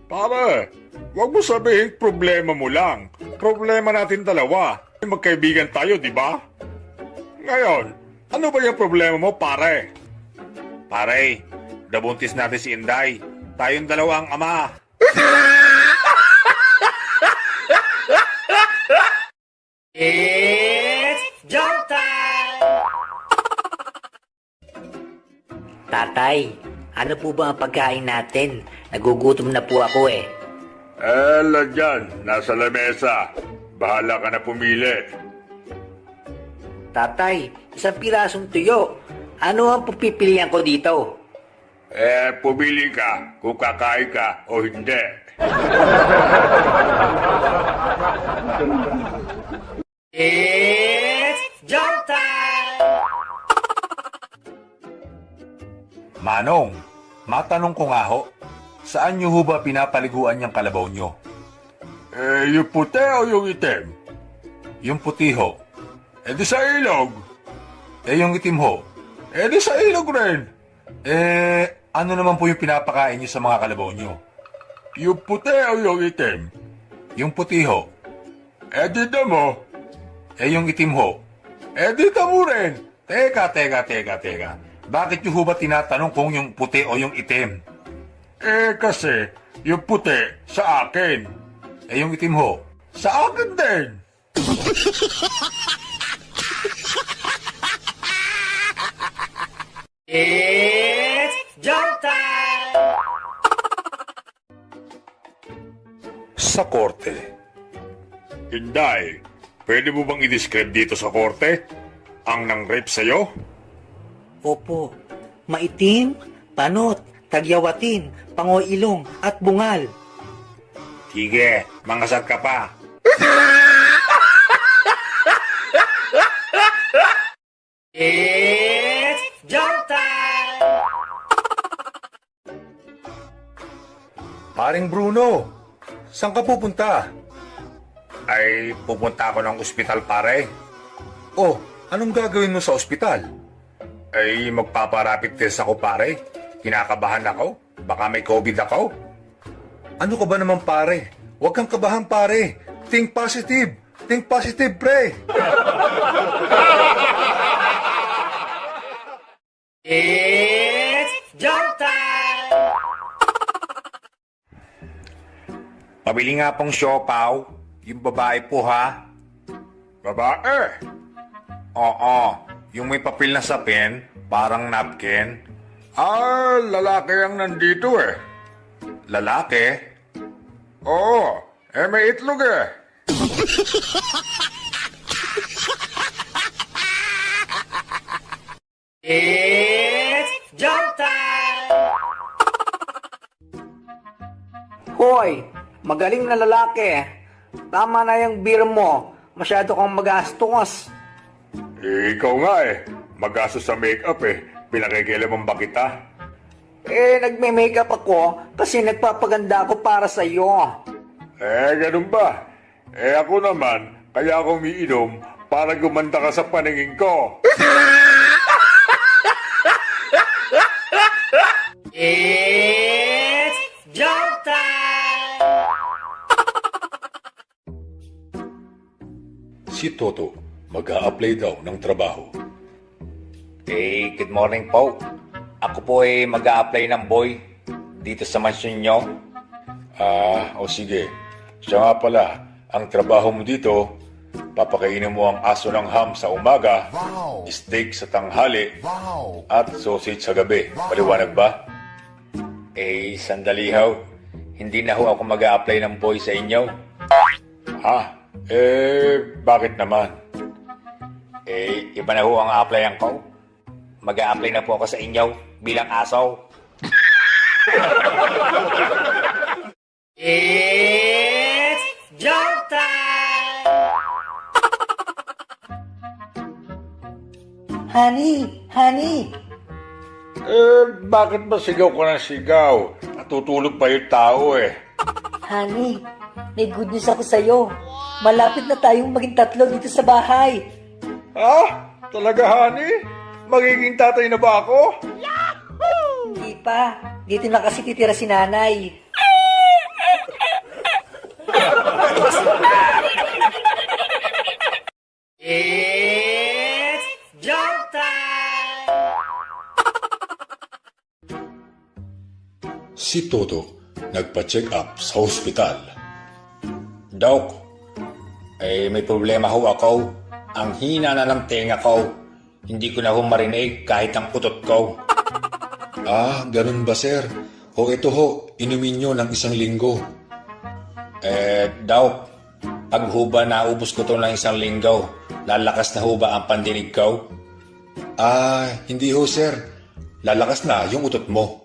E: Pare, wag mo sabihin problema mo lang. Problema natin dalawa. Magkaibigan tayo, di ba? Ngayon, ano ba yung problema mo, pare?
A: Pare, nabuntis natin si Inday. Tayong dalawa ang ama.
F: Tatay, ano po ba ang pagkain natin? Nagugutom na po ako eh.
E: Dyan, nasa lamesa. Bahala ka na pumili.
F: Tatay, isang pirasong tuyo. Ano ang pupipilian ko dito?
E: Pumili ka kung kakain ka o hindi.
G: Manong, matanong ko nga ho, saan niyo ho ba pinapaliguan yung kalabaw niyo?
E: Yung puti o yung itim?
G: Yung puti ho.
E: Di sa ilog.
G: Yung itim ho.
E: Di sa ilog rin.
G: Ano naman po yung pinapakain niyo sa mga kalabaw niyo?
E: Yung puti o yung itim?
G: Yung puti ho.
E: Di mo.
G: Yung itim ho.
E: Di mo rin.
G: Teka. Bakit niyo ho ba tinatanong kung yung puti o yung itim?
E: Kasi yung puti sa akin.
G: Yung itim ho.
E: Sa akin din.
G: Sa korte.
E: Inday, pwede mo bang i-describe dito sa korte? Ang nang-rape sa'yo?
F: Opo, maitim, panot, tagyawatin, pangoilong at bungal.
A: Sige, mangasal ka pa.
D: It's jump time!
G: Paring Bruno, saan ka pupunta?
A: Ay, pupunta ako ng ospital, pare.
G: Oh, anong gagawin mo sa ospital?
A: Ay, magpaparapid test ako, pare. Kinakabahan ako. Baka may COVID ako.
G: Ano ka ba naman pare? Huwag kang kabahan pare. Think positive. Think positive, pre.
A: Pabili nga pong siopaw. Yung babae po, ha? Babae? Oo. Yung may papel na sapin, parang napkin. Ah, lalaki ang nandito eh. Lalaki? Oo. May itlog eh.
D: Hoy, magaling na lalaki. Tama na yung beer mo. Masyado kang magastos.
A: Ikaw nga eh. Magastos sa makeup eh. Pinakikialaman ba kita?
D: Nagme-makeup ako kasi nagpapaganda ako para sa iyo.
A: Ganun ba? Ako naman, kaya ako umiinom para gumanda ka sa paningin ko.
G: Si Toto, mag-a-apply daw ng trabaho.
A: Good morning po. Ako po ay mag-a-apply ng boy dito sa mansyon nyo.
G: O sige. Siya nga pala, ang trabaho mo dito, papakainin mo ang aso ng ham sa umaga, steak sa tanghali, at sausage sa gabi. Paliwanag ba?
A: Sandali ho. Hindi na ho ako mag-a-apply ng boy sa inyo.
G: Bakit naman?
A: Iba na ho ang a-applyan ko. Mag-a-apply na po ako sa inyo bilang aso.
F: Honey,
A: Bakit ba sigaw ko ng sigaw? Natutulog pa yung tao eh.
F: honey, may good news ako sa'yo. Malapit na tayong maging tatlo dito sa bahay.
A: Talaga, honey? Magiging tatay na ba ako?
F: Hindi pa. Dito na kasi titira si nanay.
G: Si Toto, nagpa-check up sa ospital.
A: Dok, may problema ho ako. Ang hina na ng tenga ko. Hindi ko na ho marinig kahit ang utot ko.
G: Ganun ba sir? O ito ho, inumin nyo ng 1 linggo.
A: Dok, pag ho ba naubos ko to ng 1 linggo, lalakas na ho ba ang pandinig ko?
G: Hindi ho sir. Lalakas na yung utot mo.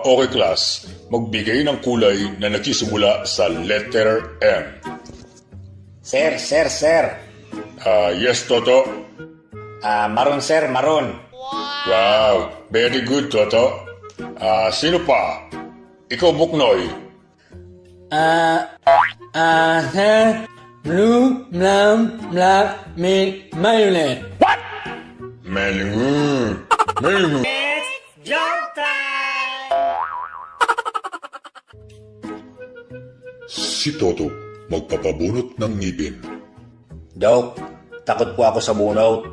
G: Okay class, magbigay ng kulay na nagsisimula sa letter M.
A: Sir.
G: Yes, Toto.
A: Maroon, sir, maroon.
G: Wow, very good, Toto. Sino pa? Ikaw, Buknoy.
I: Blue, black, mint, mayonnaise.
G: Meling. Si Toto, magpapabunot ng ngipin.
A: Dok, takot po ako sa bunot.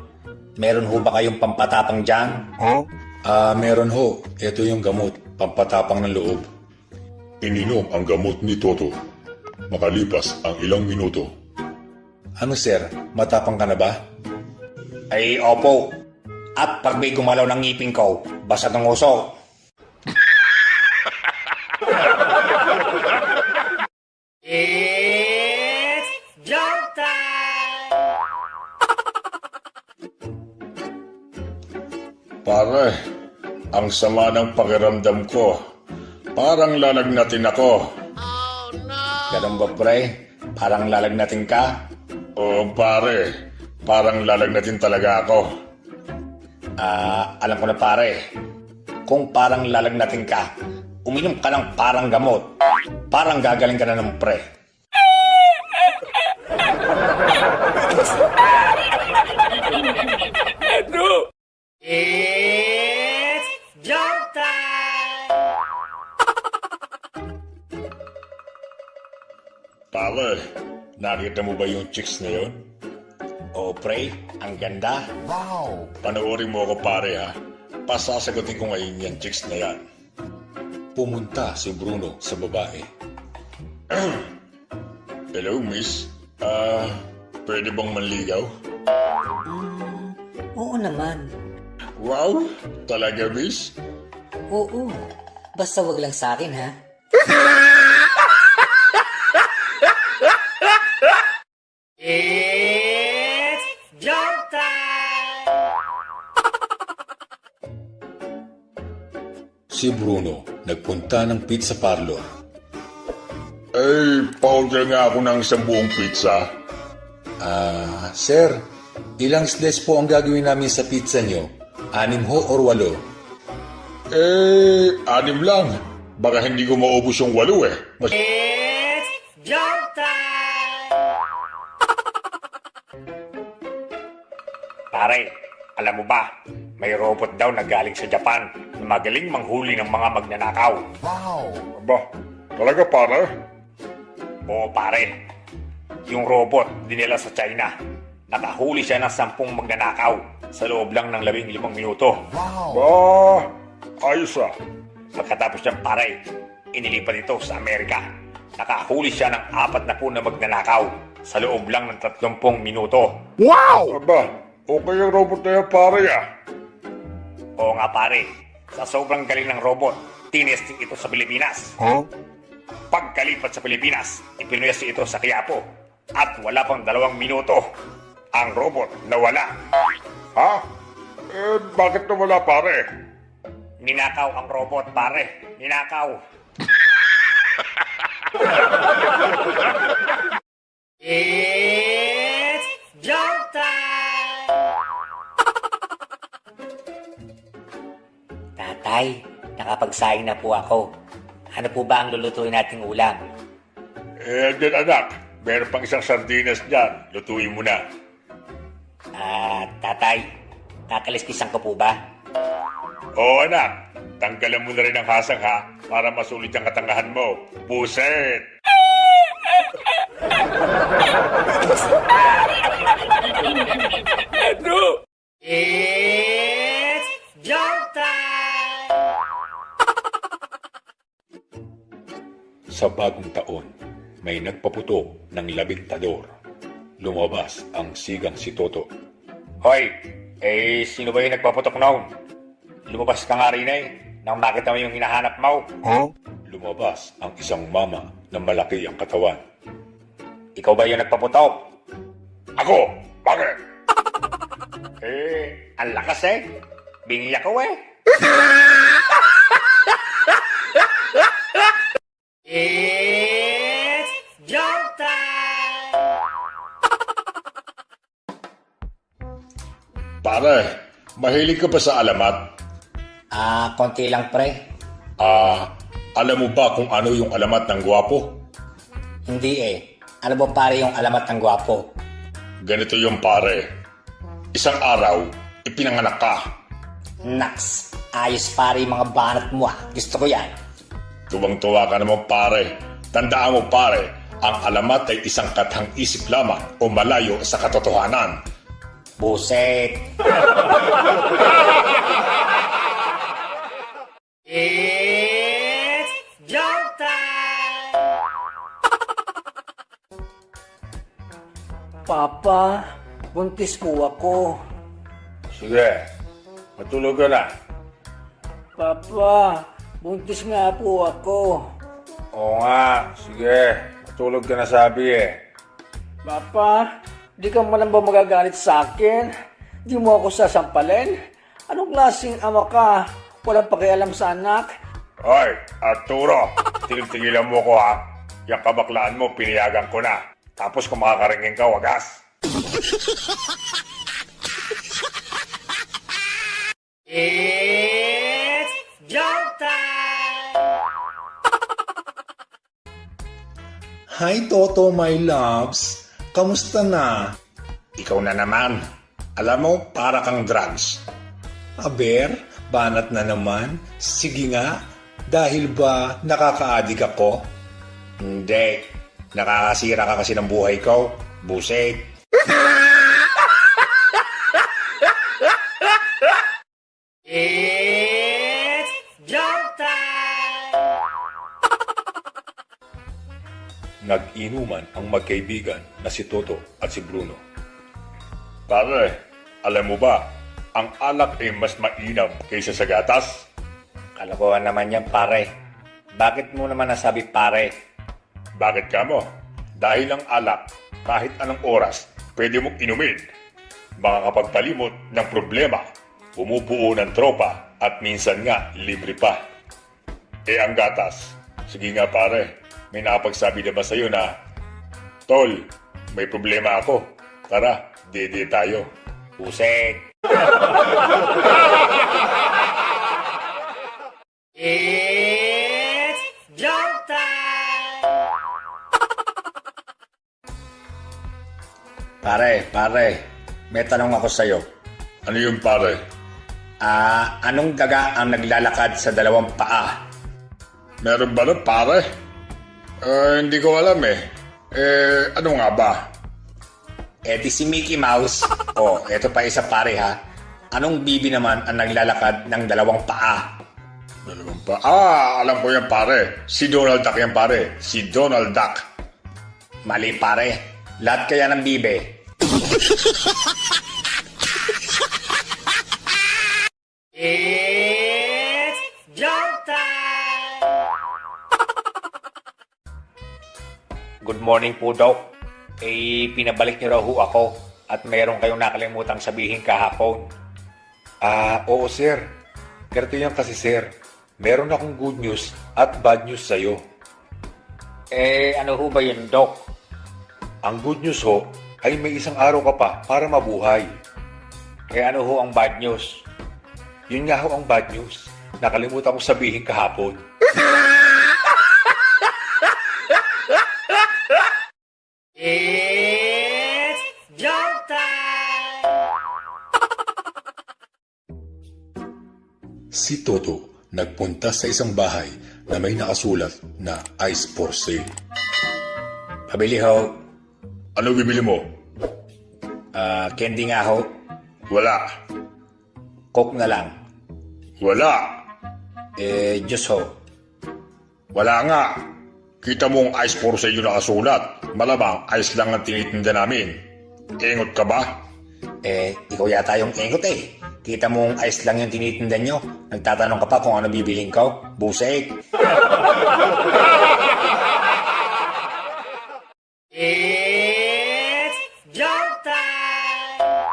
A: Meron ho ba kayong pampatapang dyan?
G: Meron ho. Ito yung gamot, pampatapang ng loob. Ininom ang gamot ni Toto. Makalipas ang ilang minuto. Ano sir, matapang ka na ba?
A: Ay, opo. At pag may gumalaw ng ngipin ko, basa ng uso.
G: Pare, ang sama ng pakiramdam ko. Parang lalagnatin ako.
A: Ganun ba, pre?
G: Parang lalagnatin ka? Oo, pare. Parang lalagnatin talaga ako. Alam ko na pare. Kung parang lalagnatin ka, uminom ka ng parang gamot. Parang gagaling ka na ng pre.
C: It's jump time!
G: Pare, nakita mo ba yung chicks na yun? Oo, pre. Ang ganda. Wow! Panoorin mo ako, pare, ha? Pasasagutin ko ngayon yung chicks na yan. Pumunta si Bruno sa babae. Hello, miss. Pwede bang manligaw?
J: Oo naman.
G: Wow! Talaga, miss?
J: Oo. Basta wag lang sa akin, ha?
C: It's jump time!
G: Si Bruno nagpunta ng pizza parlor. Eh, pa-order nga ako ng isang buong pizza. Sir, ilang slice po ang gagawin namin sa pizza nyo? 6 ho or 8? 6 lang. Baka hindi ko maubos yung 8 eh.
C: It's jump time! Pare, alam mo ba, may robot daw na galing sa Japan na magaling manghuli ng mga magnanakaw.
G: Aba, talaga pare?
C: Oo pare, yung robot dinila sa China. Nakahuli siya ng 10 magnanakaw sa loob lang ng 15 minuto.
G: Ba, ayos ah.
C: Pagkatapos niyang pare, inilipat ito sa Amerika. Nakahuli siya ng 40 na magnanakaw sa loob lang ng 30 minuto.
G: Aba, okay yung robot na yan pare ah.
C: Oo nga pare, sa sobrang galing ng robot, tinesting ito sa Pilipinas. Pagkalipat sa Pilipinas, ipinuyas ito sa Quiapo. At wala pang 2 minuto, ang robot nawala.
G: Ha? Bakit nawala pare?
C: Ninakaw ang robot pare, ninakaw. It's jump time!
J: Tatay, nakapagsaing na po ako. Ano po ba ang lulutuin nating ulam?
G: Then anak, meron pang isang sardinas dyan. Lutuin mo na.
J: Tatay, kakaliskisan ko po ba?
G: Oo anak, tanggalan mo na rin ang hasang ha, para masulit ang katangahan mo. Buset!
C: It's jump time!
G: Sa bagong taon, may nagpaputo ng labintador. Lumabas ang sigang si Toto.
C: Hoy, sino ba yung nagpaputok noon? Lumabas ka nga rin nang makita mo yung hinahanap mo.
G: Lumabas ang isang mama na malaki ang katawan.
C: Ikaw ba yung nagpaputok?
G: Ako! Bakit?
C: Ang lakas Bingi ako It's jump time!
G: Pare, mahilig ka ba sa alamat?
J: Konti lang pre.
G: Alam mo ba kung ano yung alamat ng gwapo?
J: Hindi Ano ba pare yung alamat ng gwapo?
G: Ganito yung pare. Isang araw, ipinanganak ka.
J: Naks, ayos pare yung mga banat mo Gusto ko yan.
G: Tuwang-tuwa ka naman pare. Tandaan mo pare, ang alamat ay isang katang isip lamang o malayo sa katotohanan.
J: Buset.
C: It's jump time!
F: Papa, buntis po ako.
A: Sige, matulog ka na.
F: Papa, buntis nga po ako.
A: Oo nga, sige, matulog ka na sabi
F: Papa, di ka man lang ba magagalit sa akin? Di mo ako sasampalin? Anong klaseng ama ka? Walang pakialam sa anak?
A: Hoy, Arturo, tigil-tigilan mo ko ha. Yung kabaklaan mo, piniyagan ko na. Tapos kung makakaringin ka, wagas.
J: It's joke time!
K: Hi Toto, my loves. Kamusta na?
A: Ikaw na naman. Alam mo, para kang drugs.
K: Aber, banat na naman. Sige nga, dahil ba nakaka-addict ako?
A: Hindi. Nakakasira ka kasi ng buhay ko. Buset.
J: It's joke time!
G: Nag-inuman ang magkaibigan na si Toto at si Bruno. Pare, alam mo ba, ang alak ay mas mainam kaysa sa gatas?
D: Kalokohan naman yan, pare. Bakit mo naman nasabi pare?
G: Bakit ka mo? Dahil ang alak, kahit anong oras, pwede mong inumin. Makakapagpalimot ng problema, bumubuo ng tropa, at minsan nga, libre pa. Eh ang gatas, sige nga pare, may nakapagsabi na ba sa'yo na, Tol, may problema ako. Tara, dede tayo.
D: Puset.
J: It's joke time!
D: Pare, may tanong ako sa'yo.
G: Ano yung pare?
D: Anong daga ang naglalakad sa dalawang paa?
G: Meron ba nun pare? Hindi ko alam eh. Ano nga ba?
D: Di si Mickey Mouse. Eto pa isa pare ha. Anong bibi naman ang naglalakad ng dalawang paa?
G: Dalawang pa. Alam ko yan pare. Si Donald Duck yan pare. Si Donald Duck.
D: Mali pare. Lahat kaya ng bibe.
J: It's joke time!
D: Good morning po, Doc. Pinabalik niyo raw ho ako at mayroon kayong nakalimutang sabihin kahapon.
G: Oo sir. Ganito yan kasi sir. Meron akong good news at bad news sa'yo.
D: Ano ho ba yun, Doc?
G: Ang good news ho ay may isang araw ka pa para mabuhay.
D: Ano ho ang bad news?
G: Yun nga ho ang bad news. Nakalimutan kong sabihin kahapon.
J: It's joke time!
K: Si Toto nagpunta sa isang bahay na may nakasulat na ice for sale.
D: Pabili ho.
G: Ano bibili mo?
D: Candy nga ho.
G: Wala.
D: Coke na lang.
G: Wala.
D: Juice ho.
G: Wala nga. Kita mo ang ice for sale yung nakasulat. Malamang ice lang ang tinitinda namin. Ingot ka ba?
D: Ikaw yata yung engot eh. Kita mong ice lang yung tinitinda nyo. Nagtatanong ka pa kung ano bibiling ko. Buset.
J: It's joke time!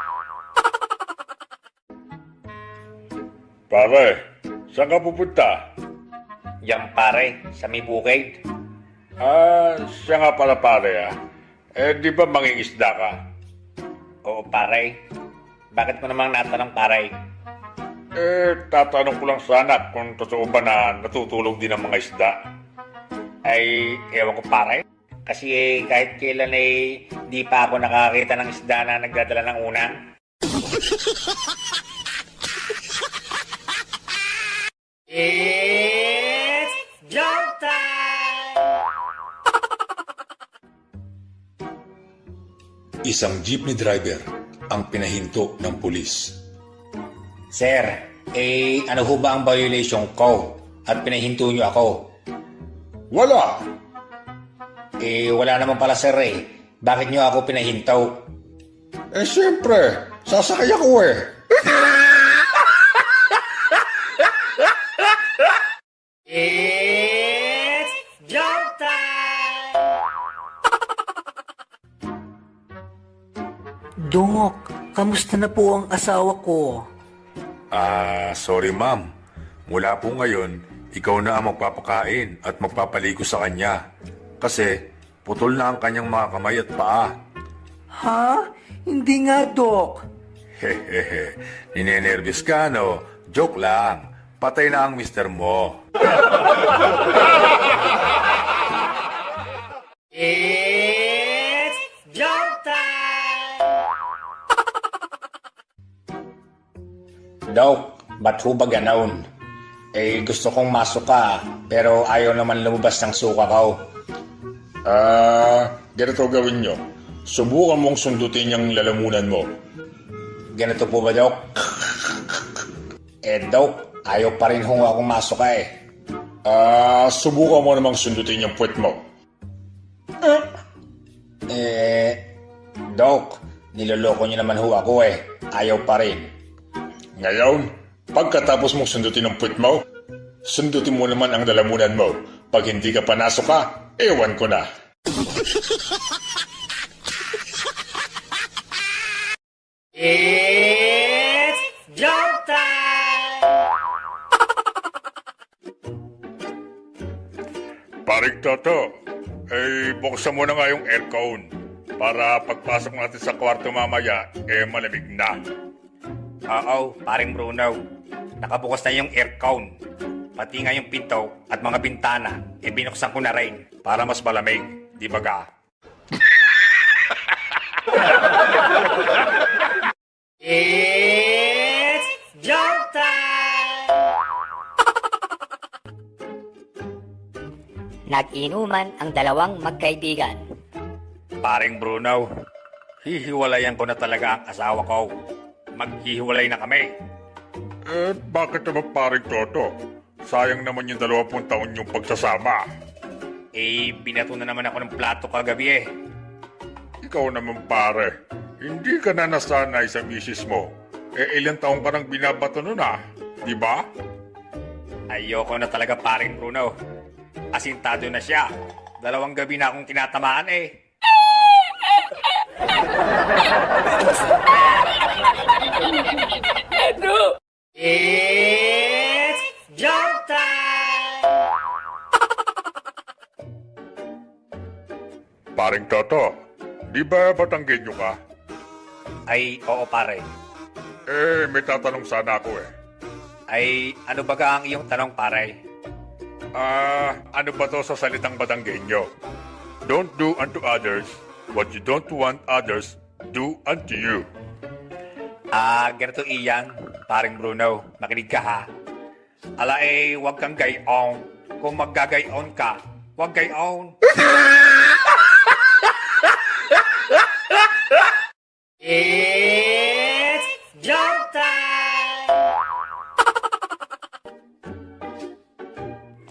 G: Pare, saan ka pupunta?
D: Yan pare, sa may bukid.
G: Siya nga pala pare di ba mangingisda ka?
D: Oo pare. Bakit mo namang natanong pare?
G: Tatanong ko lang sana kung totoo ba na natutulog din ang mga isda.
D: Ewan ko pare. Kasi kahit kailan di pa ako nakakita ng isda na nagdadala ng unang.
J: It's joke time!
K: Isang jeepney driver ang pinahinto ng pulis.
D: Sir, ano ho ba ang violation ko? At pinahinto nyo ako?
G: Wala!
D: Wala naman pala sir Bakit nyo ako pinahinto?
G: Siyempre, sasakay ako
J: It's joke time!
L: Dok, kamusta na po ang asawa ko?
G: Sorry ma'am. Mula po ngayon, ikaw na ang magpapakain at magpapaligo sa kanya. Kasi Putol na ang kanyang mga kamay at paa.
L: Ha? Hindi nga, Dok.
G: Hehehe, ninenervous ka, no? Joke lang. Patay na ang mister mo.
J: It's joke time!
D: Dok, ba't ho ba ganoon? Eh, gusto kong masok ka, pero ayaw naman lumabas ng suka ko.
G: Ganito gawin nyo. Subukan mong sundutin yung lalamunan mo.
D: Ganito po ba, Dok? Dok, ayaw pa rin ho akong masok ka eh.
G: Subukan mo namang sundutin yung puwet mo.
D: Dok, niloloko niyo naman ho ako eh. Ayaw pa rin.
G: Ngayon, pagkatapos mong sundutin ang puwet mo, sundutin mo naman ang lalamunan mo. Pag hindi ka panasok ka, ewan ko na.
J: It's joke time!
A: Paring Toto, buksan mo na nga yung aircon para pagpasok natin sa kwarto mamaya, malamig na. Oo, paring Bruno. Nakabukas na yung aircon. Pati nga yung pinto at mga bintana, binuksan ko na rin para mas malamig. Di ba ga? It's joke time!
C: Nag-inuman ang dalawang magkaibigan.
A: Paring Bruno, hihiwalayan ko na talaga ang asawa ko. Maghihiwalay na kami. Bakit naman paring Toto? Sayang naman yung 20 taon yung pagsasama. Binato na naman ako ng plato kagabi eh. Ikaw naman pare, hindi ka na nasanay sa misis mo. Ilang taong ka nang binabato nun di ba? Ayoko na talaga paring Bruno. Asintado na siya. 2 gabi na akong tinatamaan eh. It's joke time! Paring Toto, di ba Batanggenyo ka? Ay, oo pare. May tatanong sana ako eh. Ay, ano ba ang iyong tanong pare? Ano ba to sa salitang Batanggenyo? Don't do unto others what you don't want others do unto you. Ganito iyang, paring Bruno, makinig ka ha. Huwag kang gayon. Kung maggagayon ka, huwag gayon. It's joke time!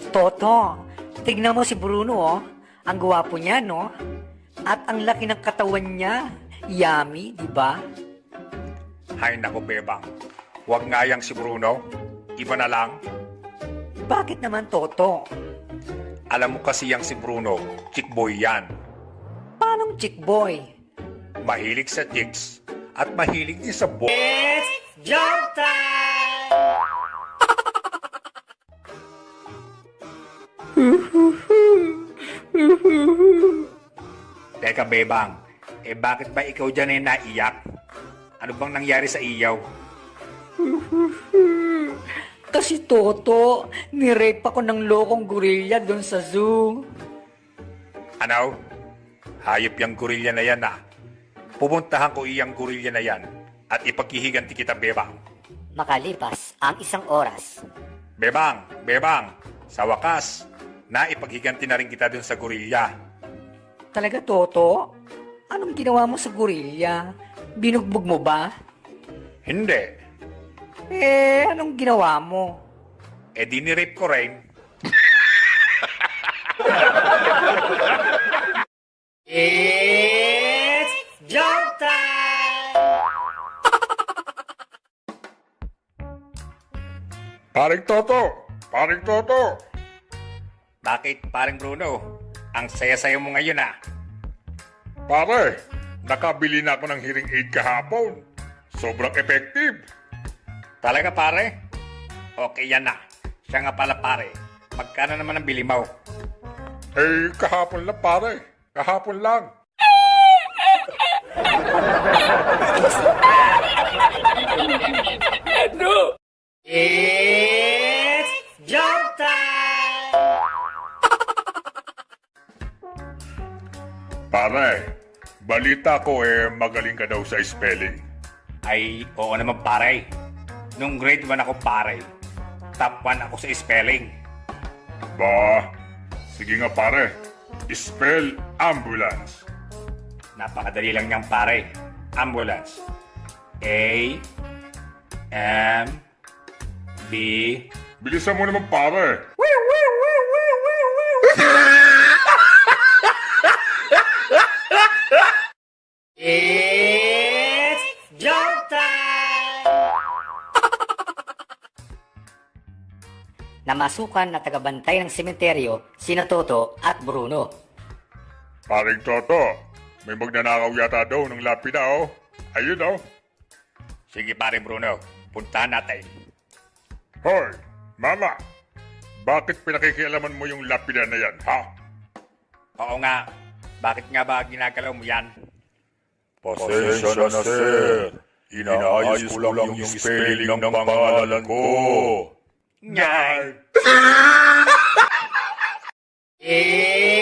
L: Toto, tignan mo si Bruno, oh. Ang gwapo niya, no? At ang laki ng katawan niya. Yummy, di ba?
A: Hay nako, Bebang. Huwag nga yang si Bruno. Iba na lang.
L: Bakit naman, Toto?
A: Alam mo kasi yang si Bruno, chick boy yan.
L: Paanong chick boy?
A: Mahilig sa chicks at mahilig din sa boy. It's joke time! Teka, Bebang. Bakit ba ikaw dyan naiyak? Ano bang nangyari sa iyaw?
L: Kasi Toto, nirape ako ng lokong gorilla doon sa zoo.
A: Ano? Hayop yung gorilla na yan Pupuntahan ko iyang gorilla na yan at ipaghihiganti kita, Bebang.
C: Makalipas ang 1 oras.
A: Bebang, sa wakas, naipaghiganti na rin kita dun sa gorilla.
L: Talaga, Toto? Anong ginawa mo sa gorilla? Binugbog mo ba?
A: Hindi.
L: Anong ginawa mo?
A: Dinirape ko rin. It's joke time! Paring Toto! Bakit, paring Bruno? Ang saya-saya mo ngayon Pare, nakabili na ako ng hearing aid kahapon. Sobrang effective. Talaga pare? Okay yan Siya nga pala pare. Magkano naman ang bili mo? Kahapon lang pare.
G: Kahapon lang.
L: It's jump time!
G: Pare, balita ko magaling ka daw sa spelling.
A: Ay, oo naman pare. Nung grade 1 ako pare, top 1 ako sa spelling.
G: Ba, sige nga pare. Spell ambulance.
A: Napakadali lang niyang pare. Ambulance. A, M, B,
G: Bilisan mo naman pare.
L: It's jump time!
C: Namasukan na tagabantay ng sementeryo sina Toto at Bruno.
G: Paring Toto, may magnanakaw yata daw ng lapida oh. Ayun oh.
A: Sige pare Bruno, puntahan natin.
G: Hoy, mama. Bakit pinakikialaman mo yung lapida na yan, ha?
A: Oo nga, bakit nga ba ginagalaw mo yan?
G: Pasensya na, sir. Inaayos ko lang yung spelling ng pangalan ko.
A: Nyay!
L: It's